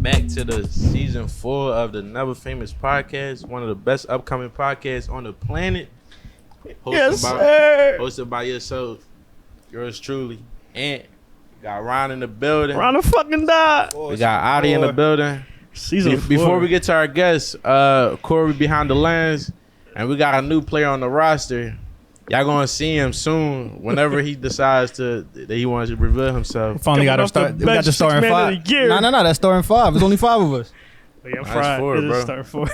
Welcome back to the season 4 of the Never Famous podcast, one of the best upcoming podcasts on the planet. Hosted by yourself, yours truly, and got Ron in the building. Ron the fucking dog. We got Adi in the building. Season 4. Before we get to our guests, Corey behind the lens, and we got a new player on the roster. Y'all gonna see him soon. Whenever he decides that he wants to reveal himself. Finally got our start. We got the starting 5. No, that's starting 5. There's only 5 of us. Yeah, I'm fried. 4, bro. Starting 4.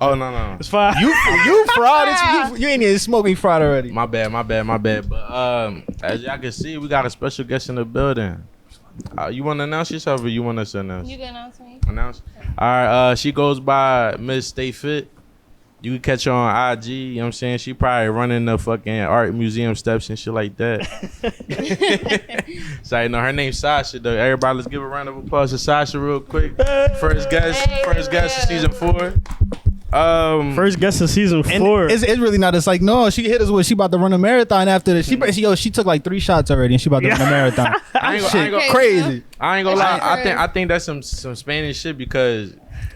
Oh no, it's 5. You fried. You ain't even smoking fried already. My bad. But as y'all can see, we got a special guest in the building. You want to announce yourself, or you want us to announce? You can announce me. Announce. All right. She goes by Miss StayFit. You can catch her on IG, you know what I'm saying? She probably running the fucking art museum steps and shit like that. So, her name's Sasha, though. Everybody, let's give a round of applause to Sasha real quick. First guest of season 4. First guest of season 4. It's really not. It's like, no, she hit us with, she about to run a marathon after this. She took like 3 shots already and she about to run a marathon. Crazy. I ain't gonna lie. I think that's some Spanish shit because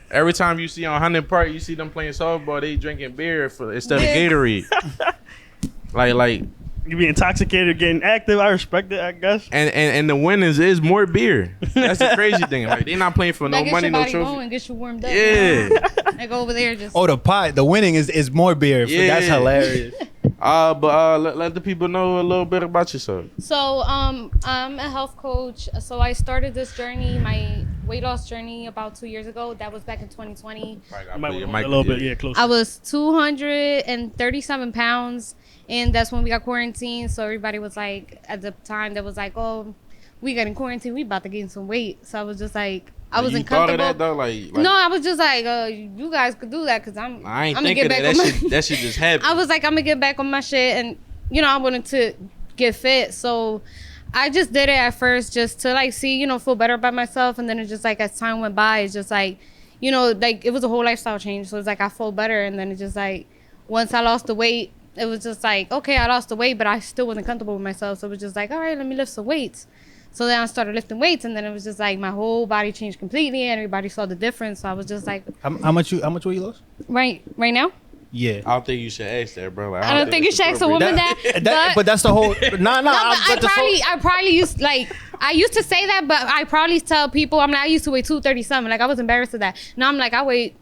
every time you see on Hunting Park, you see them playing softball, they drinking beer instead of Gatorade. like you be intoxicated, getting active. I respect it, I guess. And the winnings is more beer. That's the crazy thing. Like they not playing for no money, no trophy. Going, get you warmed up. Yeah. I go over there just. Oh, the winning is more beer. Yeah. That's hilarious. Let the people know a little bit about yourself. So I'm a health coach. So I started this journey, my weight loss journey, about 2 years ago. That was back in 2020. A little bit, closer. I was 237 pounds, and that's when we got quarantined. So everybody was like, at the time, that was like, oh, we got in quarantine, we about to gain some weight. So I was just like, I wasn't comfortable. Thought of that though? Like, no, I was just like, you guys could do that because I ain't thinking that shit just happened. I was like, I'm gonna get back on my shit, and I wanted to get fit, so I just did it at first just to like see, feel better about myself, and then it's just like as time went by, it's just like, like it was a whole lifestyle change. So it's like I felt better, and then it's just like once I lost the weight, it was just like, okay, I lost the weight, but I still wasn't comfortable with myself, so it was just like, all right, let me lift some weights. So then I started lifting weights, and then it was just like my whole body changed completely, and everybody saw the difference. So I was just like, how much weight you lost? Right now? Yeah. I don't think you should ask that, bro. Like, I don't think you should ask a woman that. But that's the whole. I probably used I used to say that, but I probably tell people I'm like, I used to weigh 237. Like I was embarrassed of that. Now I'm like, I weigh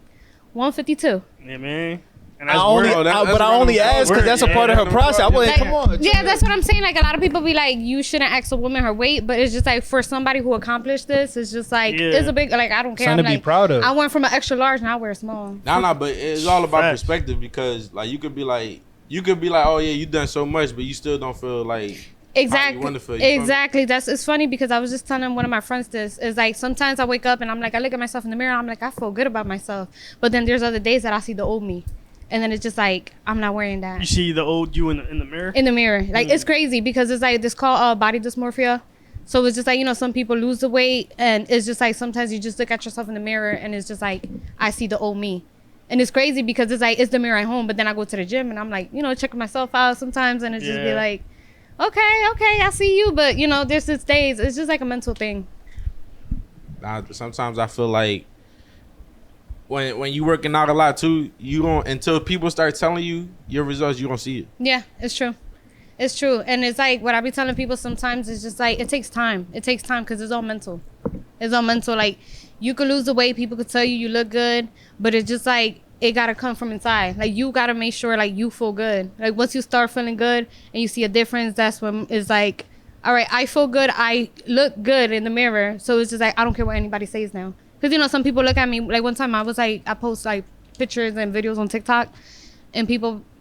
152. Yeah, man. I only asked because that's a part of her process. I wouldn't come on. Yeah, that's what I'm saying. Like a lot of people be like, you shouldn't ask a woman her weight, but it's just like for somebody who accomplished this, it's just like it's a big like I don't care. Something to be proud of. I went from an extra large and I wear a small. No, but it's all about perspective because like you could be like, oh yeah, you done so much, but you still don't feel like. Exactly. It's funny because I was just telling one of my friends this. Is like sometimes I wake up and I'm like, I look at myself in the mirror, I'm like, I feel good about myself, but then there's other days that I see the old me. And then it's just like, I'm not wearing that. You see the old you in the mirror? In the mirror. Like, it's crazy because it's like, this called body dysmorphia. So it's just like, some people lose the weight. And it's just like, sometimes you just look at yourself in the mirror and it's just like, I see the old me. And it's crazy because it's like, it's the mirror at home. But then I go to the gym and I'm like, checking myself out sometimes. And it's just be like, okay, I see you. But, there's this days. It's just like a mental thing. Sometimes I feel like, when you working out a lot too, you don't until people start telling you your results, you don't see it. Yeah, it's true. And it's like what I be telling people sometimes is just like it takes time because it's all mental. Like you could lose the weight, people could tell you look good, but it's just like it gotta come from inside. Like you gotta make sure like you feel good. Like once you start feeling good and you see a difference, that's when it's like, all right, I feel good, I look good in the mirror. So it's just like I don't care what anybody says now. Because, some people look at me, like one time I was like, I post like pictures and videos on TikTok and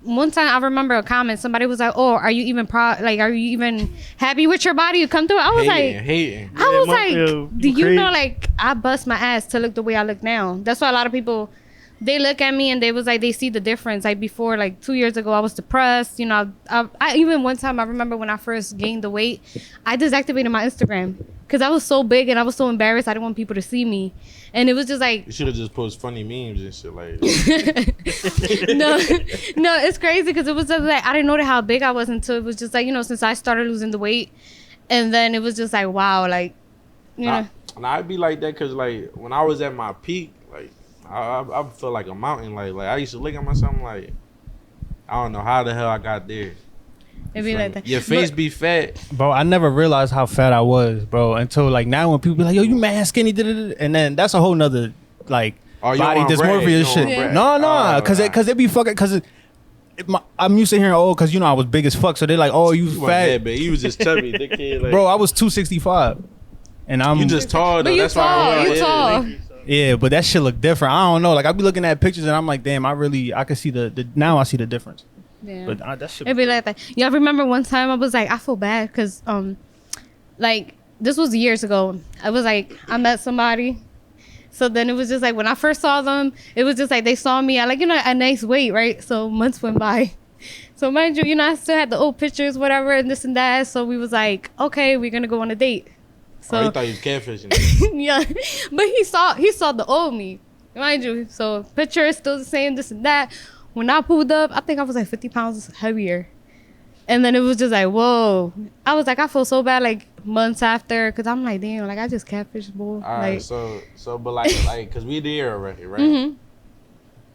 one time I remember a comment, somebody was like, oh, are you even proud? Like, are you even happy with your body? You come through? I was do you know, like, I bust my ass to look the way I look now. That's why a lot of people, they look at me and they was like, they see the difference. Like before, like 2 years ago, I was depressed. I even one time I remember when I first gained the weight, I deactivated my Instagram because I was so big and I was so embarrassed. I didn't want people to see me. And it was just like... You should have just posted funny memes and shit like No, it's crazy because it was just like, I didn't know how big I was until it was just like, since I started losing the weight. And then it was just like, wow, like, And I'd be like that because like when I was at my peak, like I feel like a mountain. Like I used to look at myself like I don't know how the hell I got there. It'd be like that. Your face be fat, Bro, I never realized how fat I was, bro, until like now when people be like, yo, you mad skinny, and then that's a whole nother like body dysmorphia shit. No, because it be fucking, because I'm used to hearing, oh, because you know I was big as fuck, so they're like, oh, you fat. You was just chubby, dickhead. Like, bro, I was 265, and I'm you just tall though. But That's why you tall. Yeah, but that shit look different. I don't know. Like I be looking at pictures and I'm like, damn, I can see the now I see the difference. Yeah. But that shit. It'd be like that. Y'all remember one time I was like, I feel bad because like this was years ago. I was like, I met somebody. So then it was just like when I first saw them, it was just like they saw me at like, you know, a nice weight, right? So months went by. So mind you, I still had the old pictures, whatever, and this and that. So we was like, okay, we're gonna go on a date. So he thought he was catfishing. yeah, but he saw the old me, mind you. So picture is still the same, this and that. When I pulled up, I think I was like 50 pounds heavier. And then it was just like, whoa. I was like, I feel so bad like months after, because I'm like, damn, like I just catfish, boy. All like, right, so, but like, because we there already, right? Mm-hmm.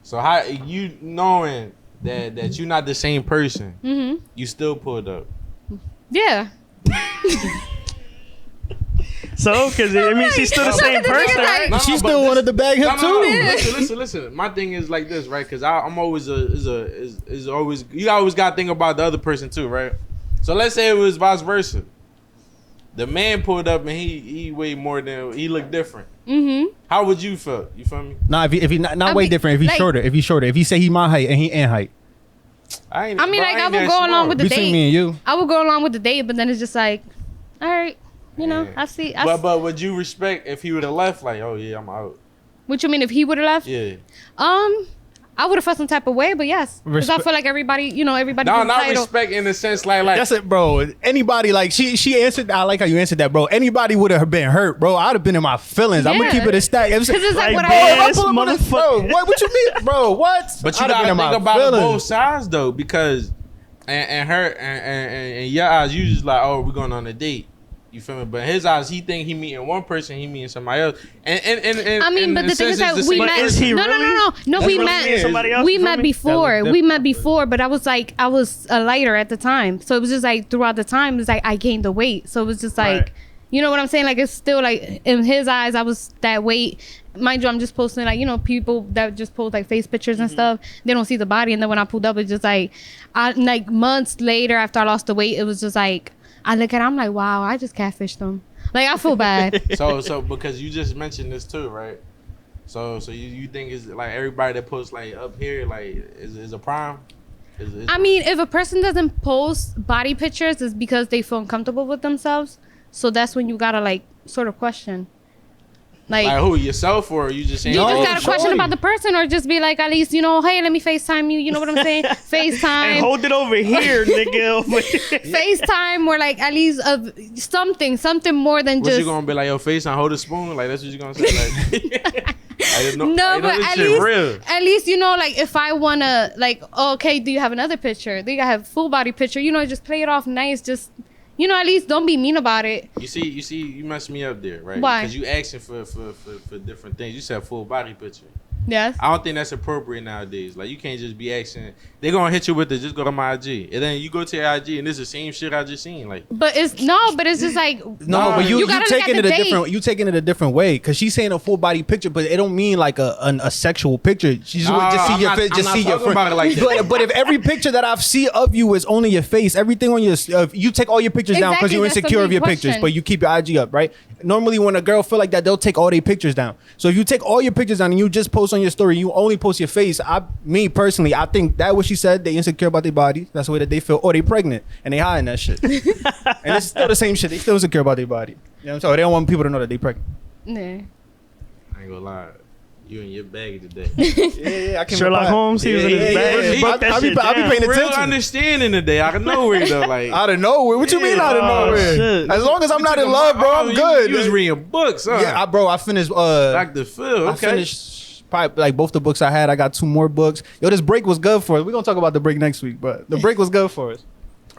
So how you knowing that you're not the same person, Mm-hmm. you still pulled up? Yeah. So, because I mean, she's still the same person, right? No, She but still wanted to bag him too. Listen. My thing is like this, right? Because I'm always always you always got to think about the other person too, right? So let's say it was vice versa. The man pulled up and he weighed more than he looked different. Mm-hmm. How would you feel? You feel me? Nah, if he not way different. If he's like- shorter, if he say he my height and he ain't height. I mean, like I would go along with the Between date. me and you. I would go along with the date, but then it's just like, all right, Yeah. I see. But would you respect if he would have left? Like, oh yeah, I'm out. What you mean if he would have left? Yeah. I would have felt some type of way, but yes, because I feel like everybody. Everybody. No, not respect in the sense like That's it, bro. Anybody like she answered. I like how you answered that, bro. Anybody would have been hurt, bro. I'd have been in my feelings. I'm gonna Yeah. keep it a stack. Because it's like what Like, Bro, motherfucker. what you mean, bro? What? But you I'd have been gotta in my think about feelings. both sides though, because and her and your eyes, you just like, oh, we're going on a date. You feel me? But in his eyes, he think he meeting one person, he meeting somebody else. And I mean, but the thing is that we met. Is he No, really? we really met. somebody else, We you feel met me? before. That We was met before, but I was a lighter at the time, so it was just like throughout the time, it was like I gained the weight, so it was just like, Right. you know what I'm saying? Like it's still like in his eyes, I was that weight. Mind you, I'm just posting like people that just post like face pictures and stuff. They don't see the body, and then when I pulled up, it's just like, like months later after I lost the weight, it was just like I look at it, I'm like, wow, I just catfished them. Like I feel bad. so because you just mentioned this too, right? So you think it's like everybody that posts like up here like is a prime? Is I mean, if a person doesn't post body pictures, it's because they feel uncomfortable with themselves. So that's when you gotta like sort of question. Like who, yourself, or you just saying? you just oh, gotta question about the person, or just be like, at least hey, let me FaceTime you. You know what I'm saying? FaceTime. And hold it over here, nigga. FaceTime, or like at least of something more than What just. you gonna be like? Yo, face on, hold a spoon. Like that's what you gonna say? Like, I didn't know, No, but this at shit least, real. like if I wanna, like, okay, do you have another picture? Do you have full body picture? Just play it off nice. Just, at least don't be mean about it. You see, you messed me up there, right? Why? Because you asking for different things. You said full body picture. Yes. I don't think that's appropriate nowadays. Like you can't just be asking. They're gonna hit you with it. Just go to my IG, and then you go to your IG, and it's the same shit I just seen. Like, But it's just like No, but you gotta look taking at it the a date. different. You taking it a different way because she's saying a full body picture, but it don't mean like a sexual picture. She just want to see I'm your not- face, I'm just not see your talking about it like that. But if every picture that I've seen of you is only your face, everything on your, you take all your pictures down because Exactly, you're that's the insecure of big your pictures, question. but you keep your IG up, right? Normally, when a girl feel like that, they'll take all their pictures down. So if you take all your pictures down and you just post on your story, you only post your face. Me personally, I think that what she said. They insecure about their body. That's the way that they feel. Or they pregnant and they hiding that shit. And it's still the same shit. They still insecure about their body. You know what I'm saying? They don't want people to know that they pregnant. Nah. I ain't gonna lie, you in your bag today. Yeah, I can Sherlock Holmes, he was in his bag. He broke that I be shit down. paying Real attention. understanding today out of nowhere though. Like Out of nowhere. What you mean out of Oh, nowhere? shit. As long as I'm you not took in a love, bro, I'm good. You was reading books, huh? Yeah, I finished. Dr. Phil. I Okay. finished probably like both the books I had. I got 2 more books. Yo, this break was good for us. We're gonna talk about the break next week, but the break was good for us.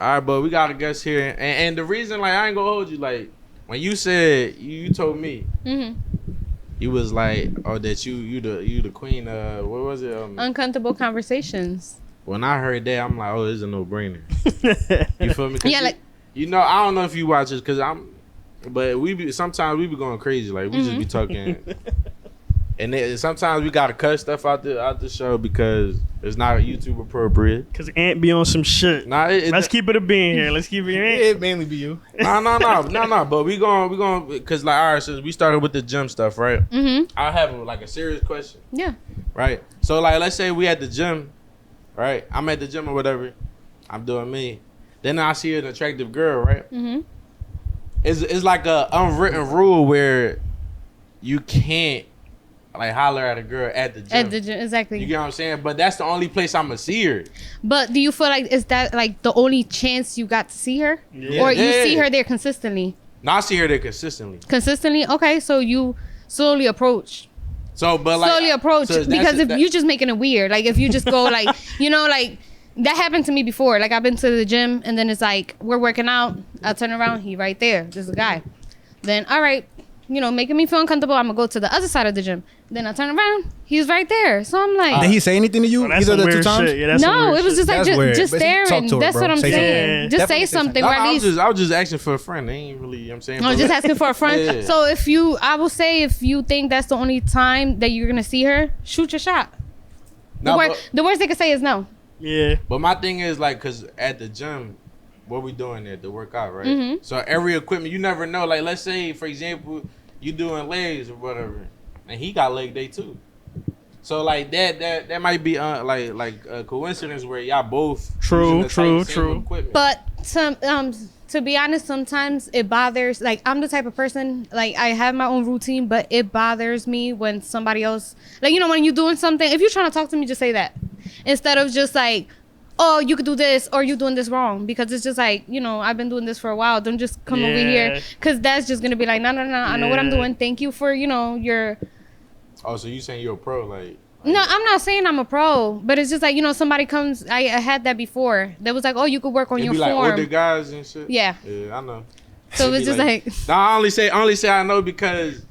All right, but we got a guest here, and the reason like I ain't gonna hold you like when you said you told me Mm-hmm. you was like, oh, that you the queen. What was it? Uncomfortable conversations. When I heard that, I'm like, oh, this is a no brainer. You feel me? 'Cause Yeah, like you know, I don't know if you watch this because but sometimes we be going crazy. Like we just be talking, and then sometimes we gotta cut stuff out the show because it's not YouTube appropriate. Cause Ant be on some shit. Nah, Let's keep it a bean here. Let's keep it. It mainly be you. No. But we going because like all right, since we started with the gym stuff, right? mm-hmm. I have like a serious question, Yeah. right? So like, let's say we at the gym, right? I'm at the gym or whatever. I'm doing me. Then I see an attractive girl, right? Mm-hmm. It's like a unwritten rule where you can't like holler at a girl at the gym. At the gym, exactly. You get what I'm saying? But that's the only place I'ma see her. But do you feel like is that like the only chance you got to see her, Yeah. or you Yeah. see her there consistently? No, I see her there consistently. Consistently, okay. So you slowly approach. So, but like Slowly approach so that's because if that- you just making it weird, like if you just go like like that happened to me before. Like I've been to the gym and then it's like we're working out. I turn around, he right there. There's a guy. Then all right, making me feel uncomfortable. I'm gonna go to the other side of the gym. Then I turn around, he's right there. So I'm like, Did he say anything to you? Oh, that's Either some of the two weird times? shit. Yeah, that's some no, weird it was shit. just like That's weird. just But talk staring. to her, That's bro. what I'm Say saying. something. Just Definitely say say something. something. Or at least I was just asking for a friend. They ain't really, you know what I'm saying? I was But just asking for a friend. Yeah. So I will say if you think that's the only time that you're gonna see her, shoot your shot. No, The worst they can say is no. Yeah. but my thing is like, cause at the gym, what we doing there to work out, right? Mhm. So every equipment, you never know. Like let's say, for example, you doing legs or whatever, and he got leg day too. So like that might be like a coincidence where y'all both True, using the true, same true. equipment. But to be honest, sometimes it bothers. Like I'm the type of person, like I have my own routine, but it bothers me when somebody else, like when you're doing something. If you're trying to talk to me, just say that instead of just like, oh, you could do this or you're doing this wrong, because it's just like I've been doing this for a while. Don't just come over here, Yeah. because that's just gonna be like, no. I know what I'm Yeah. doing. Thank you for your. Oh, so you saying you're a pro? Like No, I'm not saying I'm a pro, but it's just like somebody comes. I had that before. That was like, oh, you could work on it your be like form. older guys and shit. Yeah. Yeah, I know. So It it's be just like No, I only say I know because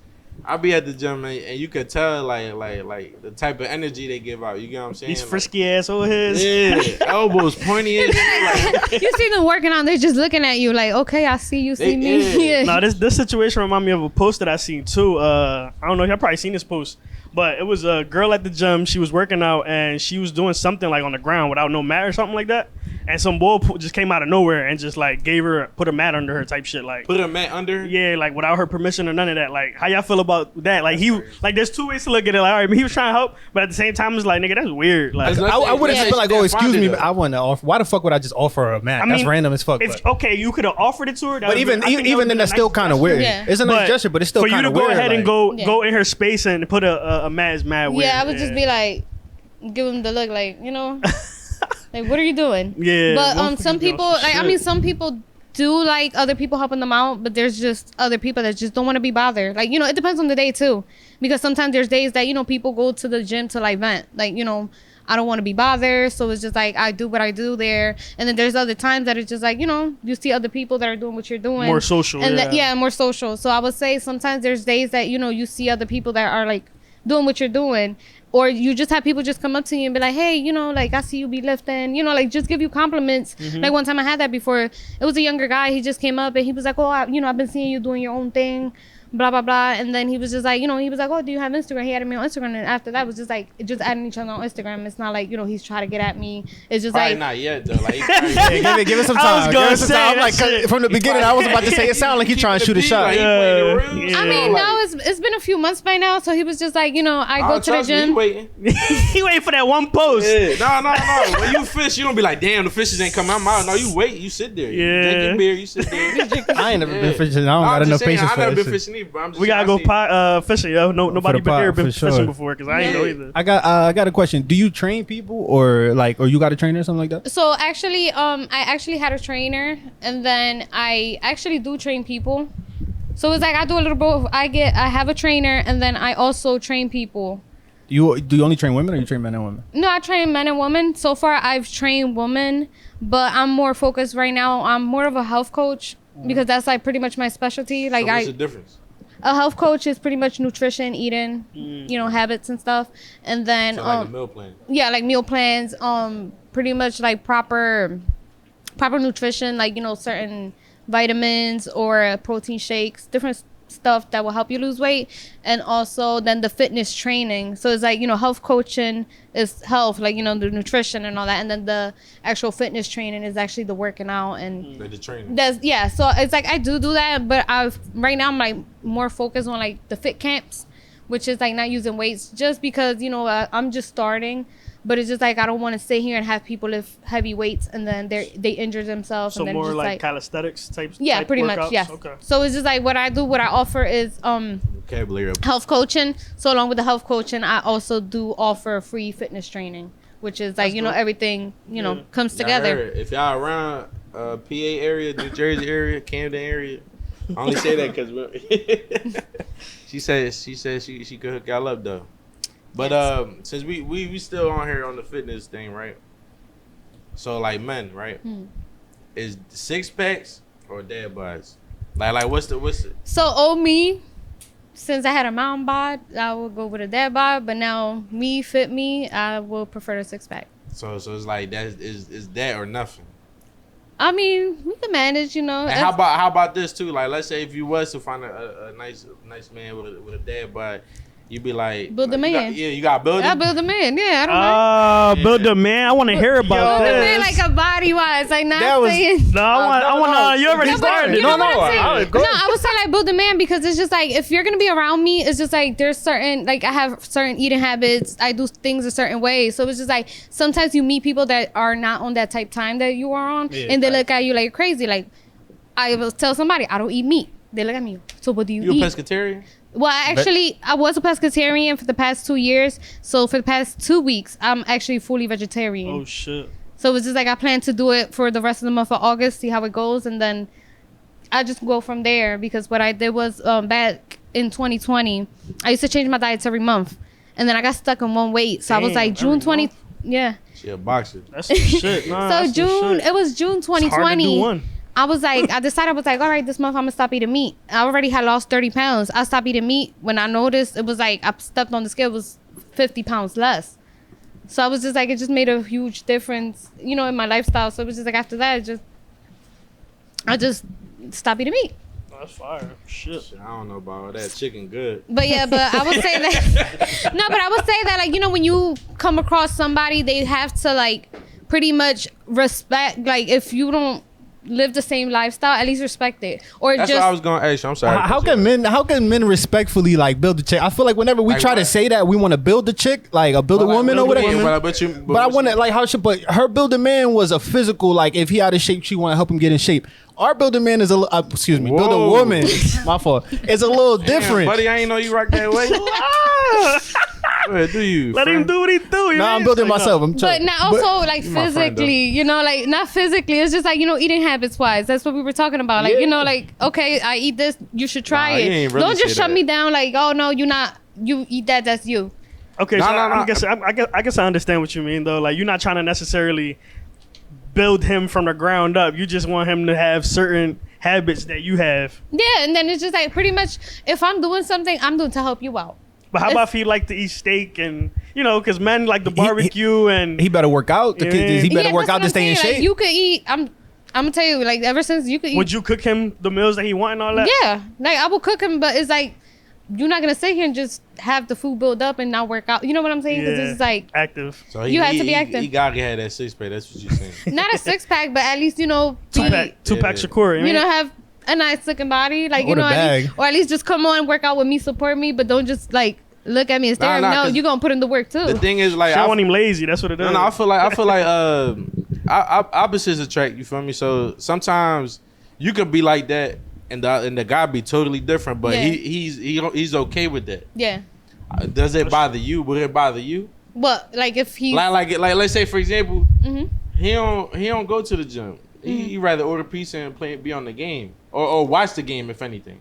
I be at the gym and you could tell like the type of energy they give out. You get what I'm saying? These Like, frisky ass old heads. yeah, elbows pointy and shit. Like, you see them working out, they're just looking at you like, okay, I see you, see They- me. yeah. No, this situation remind me of a post that I seen too. I don't know if y'all probably seen this post, but it was a girl at the gym. She was working out and she was doing something like on the ground without no mat or something like that. And some boy just came out of nowhere and just like put a mat under her type shit. Like, Put a mat under. yeah, like without her permission or none of that. Like, how y'all feel about that? Like there's two ways to look at it. Like, all right, he was trying to help, but at the same time, it's like, nigga, that's weird. Like, That's I would have Yeah. just been like, oh, They're excuse me, funded, but I want to offer. Why the fuck would I just offer her a mat? That's random as fuck. if But, okay, you could have offered it to her. but even then, that's still kind of weird. Yeah. It's a nice gesture, but it's still for you kind to of go weird. ahead and like- go in her space and put a mat is mad weird. Yeah, I would just be like, give him the look, like, like, what are you doing? Yeah, But motherfuckers some be on people, some like, I shit. mean, some people do like other people helping them out, but there's just other people that just don't want to be bothered. Like, it depends on the day too, because sometimes there's days that people go to the gym to like vent, like I don't want to be bothered, so it's just like I do what I do there. And then there's other times that it's just like you see other people that are doing what you're doing, More social, and yeah. more social. So I would say sometimes there's days that you see other people that are like doing what you're doing, or you just have people just come up to you and be like, hey, like I see you be lifting, like just give you compliments. Mm-hmm. Like one time I had that before. It was a younger guy. He just came up and he was like, oh, I've been seeing you doing your own thing, blah blah blah. And then he was just like, he was like, oh, do you have Instagram? He added me on Instagram, and after that was just like just adding each other on Instagram. It's not like he's trying to get at me. It's just Probably like not yet though. Like, he probably- Yeah, give it some I was time. gonna Give it some say time. I'm that like, shit. from the beginning, I was about to say it sounded like he trying to shoot a shot. Like, he Yeah. playing the real. Yeah. I mean, Like, now it's been a few months by now, so he was just like, I go to the trust me, he gym. waiting. he waiting for that one post. Yeah. No. When you fish, you don't be like, damn, the fishes ain't coming out. No, you wait. You sit there. You drink Yeah. your beer. You sit there. I ain't never Yeah. been fishing. I don't got I'm enough just saying, patience I for never that been shit. fishing either, but I'm just We saying, gotta I go see- fishing, yo. Nobody the been here pot, been for fishing sure. before because I ain't know Yeah. either. I got a question. Do you train people or you got a trainer or something like that? So actually, I actually had a trainer, and then I actually do train people. So it's like I do a little both. I have a trainer, and then I also train people. Do you only train women or you train men and women? No, I train men and women. So far, I've trained women, but I'm more focused right now. I'm more of a health coach. because that's like pretty much my specialty. Like So what's the difference? a health coach is pretty much nutrition, eating, habits and stuff, and then So like a meal plan. yeah, like meal plans, pretty much like proper nutrition, like certain vitamins or protein shakes, different stuff that will help you lose weight, and also then the fitness training. So it's like health coaching is health, like the nutrition and all that, and then the actual fitness training is actually the working out and Like the training. so it's like I do that, but right now I'm like more focused on like the fit camps, which is like not using weights, just because I'm just starting. But it's just like I don't want to sit here and have people lift heavy weights and then they injure themselves. So and then more just like calisthenics type. yeah, type pretty workouts? much. Yeah. Okay. So it's just like what I offer is Vocabulary. health coaching. So along with the health coaching, I also do offer free fitness training, which is like everything comes together. If y'all around PA area, New Jersey area, Camden area, I only say that because she said she could hook y'all up though. But since we still on here on the fitness thing, right? So like men, right? Is 6-packs or dad bods? Like what's the So old me, since I had a mountain bod, I would go with a dad bod. But now fit me, I will prefer the 6-pack. So it's like that is that or nothing. I mean, we can manage, And how about this too? Like let's say if you was to find a nice man with a dad bod, you be like build a man. You got to build him. I build a man. Yeah, I don't mind. Build a man. I want to hear about Build a this. man like a body wise, like not That was- saying. No, I want. You already No, but started. you know what I'm saying? I would go. No, I would say like build a man because it's just like if you're gonna be around me, it's just like there's certain like I have certain eating habits. I do things a certain way, so it's just like sometimes you meet people that are not on that type time that you are on, and they look at you like crazy. Like I will tell somebody I don't eat meat. They look at me. So what do you You a eat? pescatarian? Well, I was a pescatarian for the past 2 years. So for the past 2 weeks, I'm actually fully vegetarian. Oh shit. So it's just like I plan to do it for the rest of the month of August, see how it goes, and then I just go from there. Because what I did was back in 2020, I used to change my diets every month, and then I got stuck in one weight. So I was Damn, like June every 20, month? yeah. She a boxer. That's some shit. Nah, So that's some June, shit. it was June It's hard to do 2020. one. I was like, I decided, all right, this month I'm gonna stop eating meat. I already had lost 30 pounds. I stopped eating meat. When I noticed, it was like I stepped on the scale, it was 50 pounds less. So I was just like, it just made a huge difference, in my lifestyle. So it was just like after that, I just stopped eating meat. That's fire. Shit. I don't know about all that. Chicken good. But yeah, but I would say that no, but I would say that like when you come across somebody, they have to like pretty much respect. Like if you don't live the same lifestyle, at least respect it. Or That's just what I was gonna ask you. I'm sorry. How can men respectfully like build a chick? I feel like whenever we Like try what? to say that we want to build a chick, like build a woman or whatever. But I want to like how she. But her build a man was a physical. Like if he out of shape, she want to help him get in shape. Our build a man is build a Whoa. woman. My fault. It's a little different. buddy. I ain't know you rock that way. Go ahead, do you? Let him do what he do. No, I'm building myself. I'm But trying. not also like my friend, physically, like not physically. It's just like eating habits wise. That's what we were talking about. Like Yeah. like okay, I eat this. You should try Nah, it. you ain't really Don't just say shut that. me down. Like oh no, you're not. You eat that. That's you. Okay, No, so no, no. I guess I understand what you mean though. Like you're not trying to necessarily build him from the ground up. You just want him to have certain habits that you have. Yeah, and then it's just like pretty much if I'm doing something, I'm doing to help you out. But how about if he like to eat steak and because men like the barbecue and He better work out. Yeah. He better Yeah, work that's out what to stay I'm in saying. Like, shape. you could eat. I'm gonna tell you. Like ever since you could eat. would you cook him the meals that he want and all that? Yeah, like I will cook him, but it's like you're not gonna sit here and just have the food build up and not work out. You know what I'm saying? Because it's like active. So You have to be active. He gotta have that 6-pack. That's what you're saying. not a 6-pack, but at least Two be- pack Yeah. Shakur. have a nice looking body, like Or the at least, bag. or at least just come on, work out with me, support me, but don't just like look at me and stare. Nah, no, 'cause you're gonna put in the work too. The thing is, like, I don't want him lazy. That's what it is. No, I feel like opposites attract. You feel me? So sometimes you could be like that, and the guy be totally different, but Yeah. he's okay with that. Yeah, Does it bother you? Would it bother you? but like if he, Like let's say for example, Mhm. he don't go to the gym. He rather order pizza and be on the game or watch the game if anything.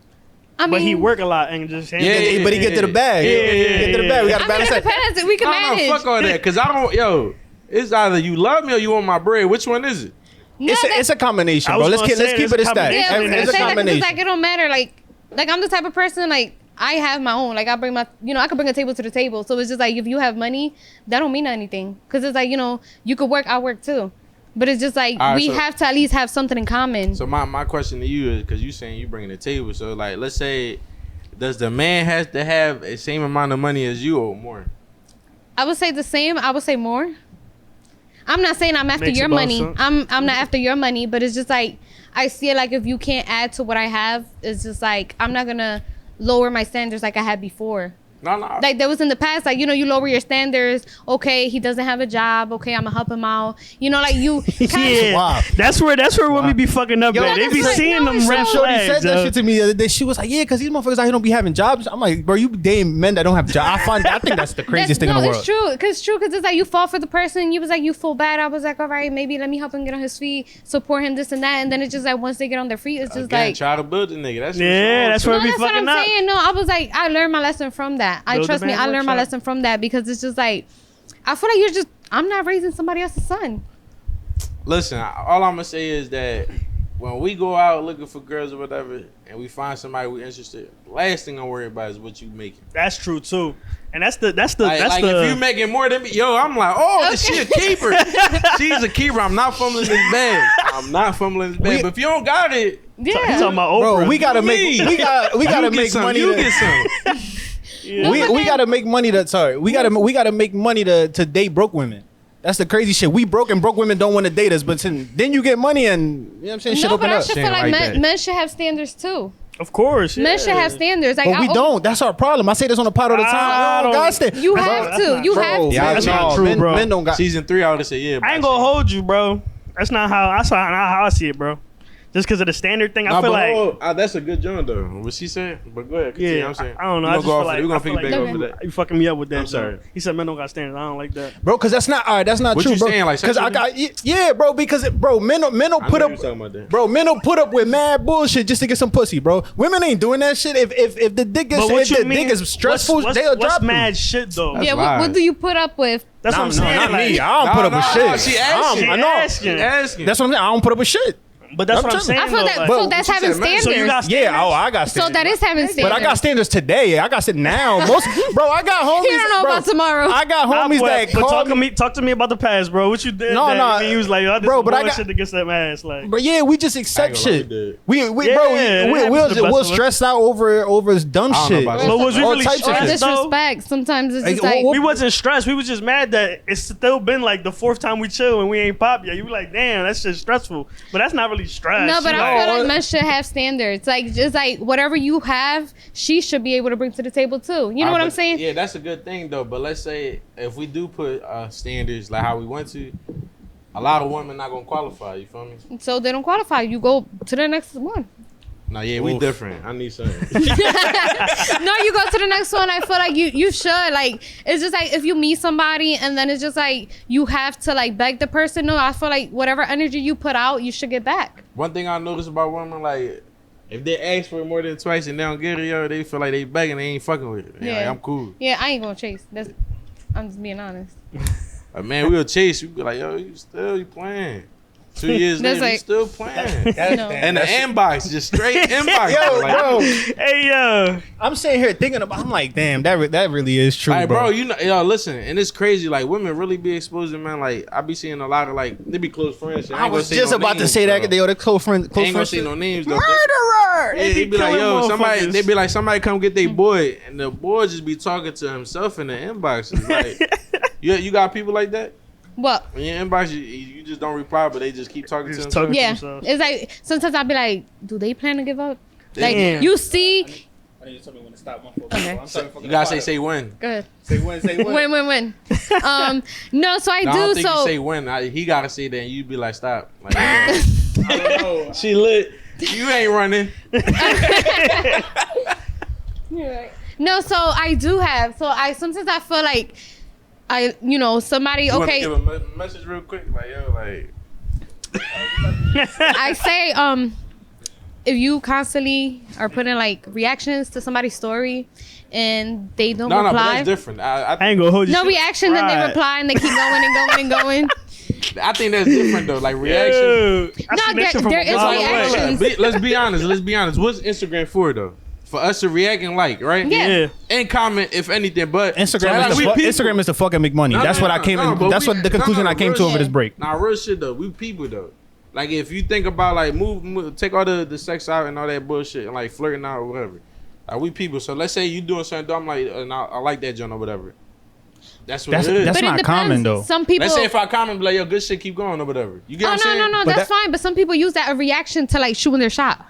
I mean, but he work a lot and just Yeah, But he get to the bag. Yeah. Get to the bag. We got to I mean, balance it that. depends. We can No, manage. fuck all that. Cause I don't. It's either you love me or you want my bread. Which one is it? No, It's a combination, I bro. was Let's gonna keep say it a stat. Yeah, I was gonna It's a say that 'cause combination. it's like it don't matter. Like I'm the type of person like I have my own. Like I bring my, I could bring a table to the table. So it's just like if you have money, that don't mean anything. Cause it's like you could work, I work too. But it's just like All right, we so- have to at least have something in common. So my question to you is, because you saying you bringing the table. So like, let's say, does the man has to have the same amount of money as you or more? I would say the same. I would say more. I'm not saying I'm after Makes your about money. sense. I'm not after your money, but it's just like I see it like if you can't add to what I have, it's just like I'm not gonna lower my standards like I had before. No. Like there was in the past, like you lower your standards. Okay, he doesn't have a job. Okay, I'm gonna help him out. Like you. Yeah, Wow. that's where women be fucking up Yo, at. They be that's seeing right. them No, red it's Shorty flags. said that yo. shit to me the other day. She was like, "Yeah, because these motherfuckers out here don't be having jobs." I'm like, "Bro, you dating men that don't have jobs." I think that's the craziest thing in the world. It's true. Cause it's like you fall for the person. You was like you feel bad. I was like, all right, maybe let me help him get on his feet, support him, this and that, and then it's just like once they get on their feet, it's just Again, like. try to build the nigga. That's Yeah, that's where. where No, be that's what fucking I'm up. saying. No, I was like, I learned my lesson from that. Build Trust the me, band I learned my workshop. lesson from that because it's just like, I feel like I'm not raising somebody else's son. Listen, all I'm gonna say is that when we go out looking for girls or whatever, and we find somebody we're interested, last thing I'm worried about is what you making. That's true too, and that's the Like if you making more than me, yo, I'm like, oh, she a keeper. She's a keeper. I'm not fumbling this bag. But if you don't got it, He's Yeah. talking about Oprah. Bro, we gotta make we gotta you make get some. money. You to- get some. Yeah. we gotta make money to we gotta make money to date broke women. That's the crazy shit. We broke and broke women don't want to date us, but then you get money and you know what I'm saying, shit No, open but I up. should Shit feel like like that. men should have standards too. Of course, yeah. Men should have standards. Like But we don't. That's our problem. I say this on the pod all the time. I I don't don't- got stand. You Bro, have that's to. not You true. have to. Yeah, That's no, not true, men, bro. Men don't got. Season 3, I would say yeah. I ain't gonna hold you, bro. That's not how I see it, bro. Just because of the standard thing, I feel like. That's a good joint though. What she said, but go ahead. Continue, Yeah, I'm saying. I don't know. We I gonna just go feel off like it. We gonna I feel piggyback like off of that. you fucking me up with that. I'm sorry. Bro. He said men don't got standards. I don't like that. Bro, because that's not all right. That's not What true, you bro. saying, like Because I got bro. Because men will I put know up. you talking about that. Bro, men will put up with mad bullshit just to get some pussy, bro. Women ain't doing that shit. If the dick is But what if you the mean? dick is stressful, what's they'll what's drop mad you. shit though? That's Yeah, lies. what do you put up with? That's what I'm saying. not like, me. I don't put up with shit. She asking. I know. asking. Asking. That's what I'm saying. I don't put up with shit. But that's I'm what I'm telling you. saying. I feel though, that. like- Bro, So that's what you having said, man. standards. So you got standards? Yeah, I got So standards. that is having standards. But I got standards today. I got standards now. Bro, I got homies. He don't know bro, about tomorrow. I got Nah, homies but that call me. talk to me about the past, bro. What you did? No, that, no, and then he was like, "Yo, I did bro, some but I bullshit got- to get that ass." Like, But yeah, we just I accept ain't gonna lie, shit. we did. We Yeah, bro, it happens to the best we'll of us. stress out over dumb I don't know shit. about but was we All really types of or shit. stressed though? disrespect. Sometimes it's just Like, like. We wasn't stressed. We was just mad that it's still been like the 4th time we chill and we ain't pop yet. You be like, damn, that's just stressful. But that's not really stress. No, but You I like- feel like men should have standards. Like, just like whatever you have, she should be able to bring to the table too. You know what I'm But- saying? Yeah, that's a good thing though. But let's say if we do put standards like how we went to, a lot of women not gonna qualify. You feel me? So they don't qualify. You go to the next one. Nah, yeah, we Oof. different. I need something. No, you go to the next one. I feel like you should. Like, it's just like if you meet somebody and then it's just like you have to like beg the person. No, I feel like whatever energy you put out, you should get back. One thing I noticed about women, like, if they ask for it more than twice and they don't get it, yo, they feel like they begging, they ain't fucking with it. Yeah, like, Yeah. I'm cool. Yeah, I ain't gonna chase. I'm just being honest. Like, man, we'll chase. We be like, yo, you playing. 2 years That's later, you like- still playing. No. And the inbox, just straight inbox. Yo, like, bro, Hey, yo. I'm sitting here thinking about. I'm like, damn, that really is true, Like, bro. bro, you know, yo, listen, and it's crazy. Like, women really be exposed to man. Like, I be seeing a lot of like they be close friends. I was just about to say that. They are the close friends. Ain't gonna Close say no friends. names though. Murderer. Yeah, they be like, killing yo, somebody. motherfuckers. They be like, somebody come get their boy, and the boy just be talking to himself in the inbox. It's like, you got people like that. What? In your inbox, you just don't reply, but they just keep talking to Just themselves. talking to Yeah, themselves. it's like sometimes I'll be like, do they plan to give up? Damn. Like you see, You told me when to stop. Okay. You gotta say when. go ahead. Say when. Say when. Win. No, so I No, I do. don't think So you say when. He gotta say that, and you be like, stop. Like, yo, I don't know. she lit. You ain't running. no, so I do have. So I sometimes I feel like somebody. You wanna Okay, give a message real quick, like yo, like. I say if you constantly are putting like reactions to somebody's story and they don't No, but reply. that's different. I I ain't gonna hold you. No shit. reaction, then they Right. reply and they keep going and going and going. I think that's different though. Like reaction. Dude, I No, seen that shit from there a is mile away. reactions. Let's be honest. What's Instagram for though? For us to react and like, right? Yeah. And comment if anything. But Instagram is the fucking make money. No, That's no, what I no, came. no, but That's we- what the conclusion I came to real over this shit. break. Nah, real shit though. We people though. Like if you think about like move take all the sex out and all that bullshit and like flirting out or whatever. Like we people. So let's say you doing something. I'm like, and I like that joint or whatever. That's what it is. That's But it not depends. common though. Some people. Let's say if I comment, be like, yo, good shit, keep going or whatever. You get what I'm saying? No, But that's fine. But some people use that a reaction to like shooting their shot.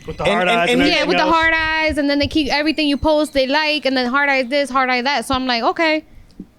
With the And- hard and- eyes and- and Yeah, everything with the else. hard eyes, and then they keep everything you post they like, and then hard eyes this, hard eye that. So I'm like, okay.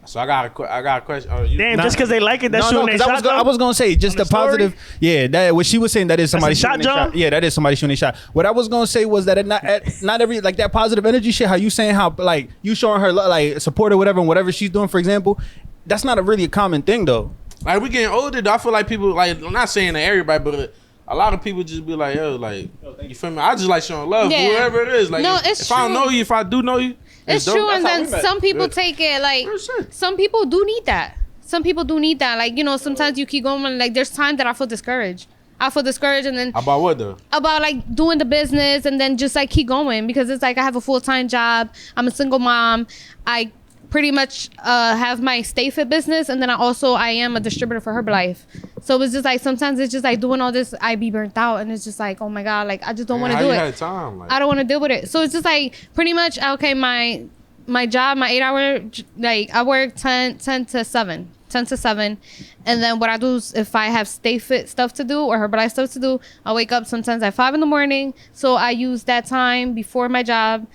So I got a question. Damn, Nah. just because they like it, that's No, shooting their 'cause shot. I was gonna say just On the the positive. story? Yeah, that what she was saying that is somebody That's a shot, shooting a shot. John? Yeah, that is somebody shooting a shot. What I was gonna say was that not every like that positive energy shit. How you saying how like you showing her like support or whatever and whatever she's doing, for example. That's not a really a common thing though. Like we getting older, though, I feel like people like I'm not saying that everybody, but a lot of people just be like, yo, like you feel me? I just like showing love, Yeah. whoever it is. Like No, if, it's if I don't true. know you, if I do know you, It's dope. true, and That's how then we met. some people Yeah. take it like Real shit. some people do need that. Some people do need that. Like, you know, sometimes you keep going. Like, there's times that I feel discouraged. And then About what though? about like doing the business, and then just like keep going because it's like I have a full-time job. I'm a single mom. I pretty much have my StayFit business, and then I am a distributor for Herbalife. So it's just like sometimes it's just like doing all this, I be burnt out, and it's just like, oh my god, like I just don't want to How do you it. had time? Like, I don't want to deal with it. So it's just like pretty much okay. My job, my 8-hour, like I work 10 to 7, and then what I do is if I have StayFit stuff to do or Herbalife stuff to do, I wake up sometimes at 5 a.m. So I use that time before my job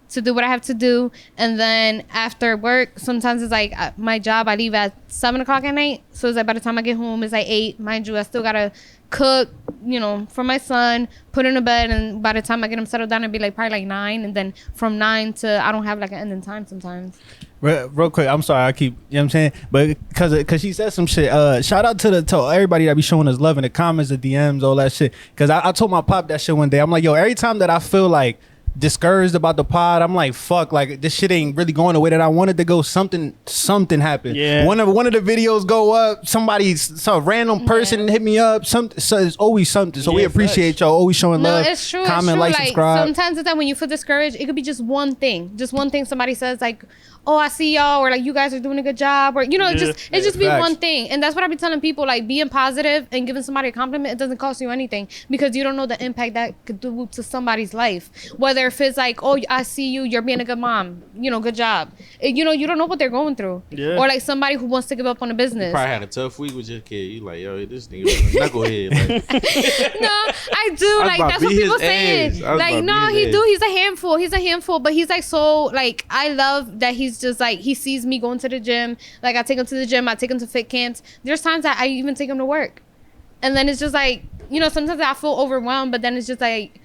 to do what I have to do, and then after work, sometimes it's like my job. I leave at 7 o'clock at night, so it's like by the time I get home, it's like 8. Mind you, I still gotta cook, you know, for my son, put him to bed, and by the time I get him settled down, it'd be like probably like 9, and then from 9 to I don't have like an ending time sometimes. Real quick, I'm sorry, I keep, you know what I'm saying, but because she said some shit. Shout out to everybody that be showing us love in the comments, the DMs, all that shit. Because I told my pop that shit one day. I'm like, yo, every time that I feel like discouraged about the pod, I'm like, fuck, like this shit ain't really going the way that I wanted to go. Something happened. Yeah. One of the videos go up. Some random person hit me up. So it's always something. So we Yeah, appreciate y'all always showing No, love. it's true. Comment, it's true. like, Like subscribe. sometimes it's that when you feel discouraged, it could be just one thing. Just one thing somebody says, like, "Oh, I see y'all," or like, "You guys are doing a good job," or you know, it just be facts. one thing. And that's what I be telling people, like being positive and giving somebody a compliment. It doesn't cost you anything because you don't know the impact that could do to somebody's life. Whether if it's like, "Oh, I see you, you're being a good mom," you know, good job. You know, you don't know what they're going through. Yeah. Or like somebody who wants to give up on a business. probably had a tough week with your kid. You like, yo, this nigga was a knucklehead. Like, No, I do. was Like about that's to what beat people his say. ass. I was Like about to no, beat he his do. ass. He's a handful. But he's like so like I love that he's just like he sees me going to the gym. Like I take him to the gym. I take him to fit camps. There's times that I even take him to work, and then it's just like you know sometimes I feel overwhelmed. But then it's just like.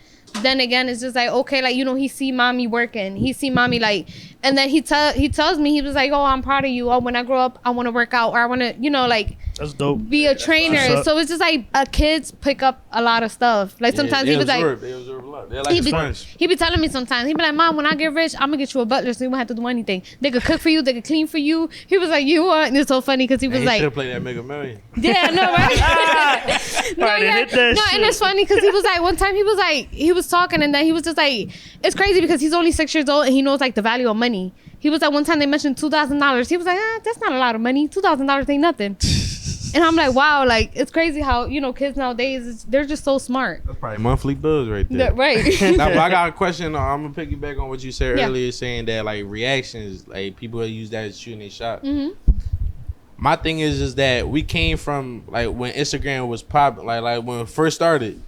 Then again, it's just like okay, like you know, he see mommy working, he see mommy like, and then he tells me he was like, oh, I'm proud of you. Oh, when I grow up, I want to work out or I want to, you know, like That's dope. be a trainer. What's up? So it's just like kids pick up a lot of stuff. Like sometimes he was like, they observe a lot. They're like he a be, sponge. he be telling me sometimes. He be like, Mom, when I get rich, I'm gonna get you a butler so you won't have to do anything. They could cook for you, they could clean for you. He was like, you want? And it's so funny because he was He like, should play that Mega Million. yeah, no, right? no, Alright, yeah. hit that No, shit. and it's funny because he was like, one time he was talking and then he was just like, it's crazy because he's only 6 years old and he knows like the value of money. He was like, one time they mentioned $2,000. He was like, that's not a lot of money. $2,000 ain't nothing. And I'm like, wow, like it's crazy how you know kids nowadays they're just so smart. That's probably monthly bills right there. Right. Now, but I got a question. I'm gonna piggyback on what you said Yeah. earlier, saying that like reactions, like people use that as shooting a shot. Mhm. My thing is that we came from like when Instagram was popping, like when it first started,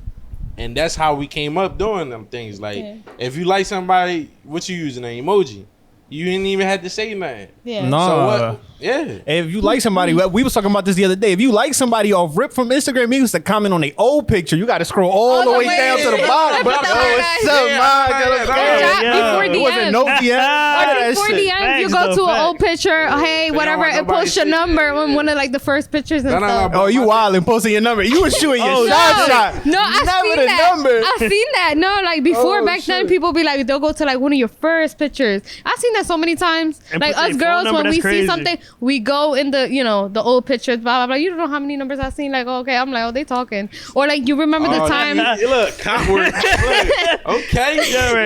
and that's how we came up doing them things. Like Yeah. if you like somebody, what you using an emoji? You didn't even have to say nothing. Yeah. No. So what? Yeah. If you like somebody, we was talking about this the other day. If you like somebody off rip from Instagram, he used to comment on their old picture. You got to scroll all the way down to the bottom. But Yo, what's yeah, up, yeah, man? yeah, Let's yeah, go. yeah. Before It DM. wasn't no DM. None of that Before shit. DMs, you Facts, go to though, an old facts. picture, hey, don't whatever, want and nobody post your to see number it, on yeah. one of like the first pictures and No, no, stuff. no, Oh, you wild and posting your number. You was shooting your shot. No, I Never seen the that. number. I seen that. No, like before Oh, back then, shit. people be like, they'll go to like one of your first pictures. I seen that so many times. And Like put their us phone girls, number, when we that's see crazy. something, we go in the, you know, the old pictures, blah, blah, blah. You don't know how many numbers I've seen. Like, okay, I'm like, oh, they talking. Or like, you remember the time. Look, cop work. Okay.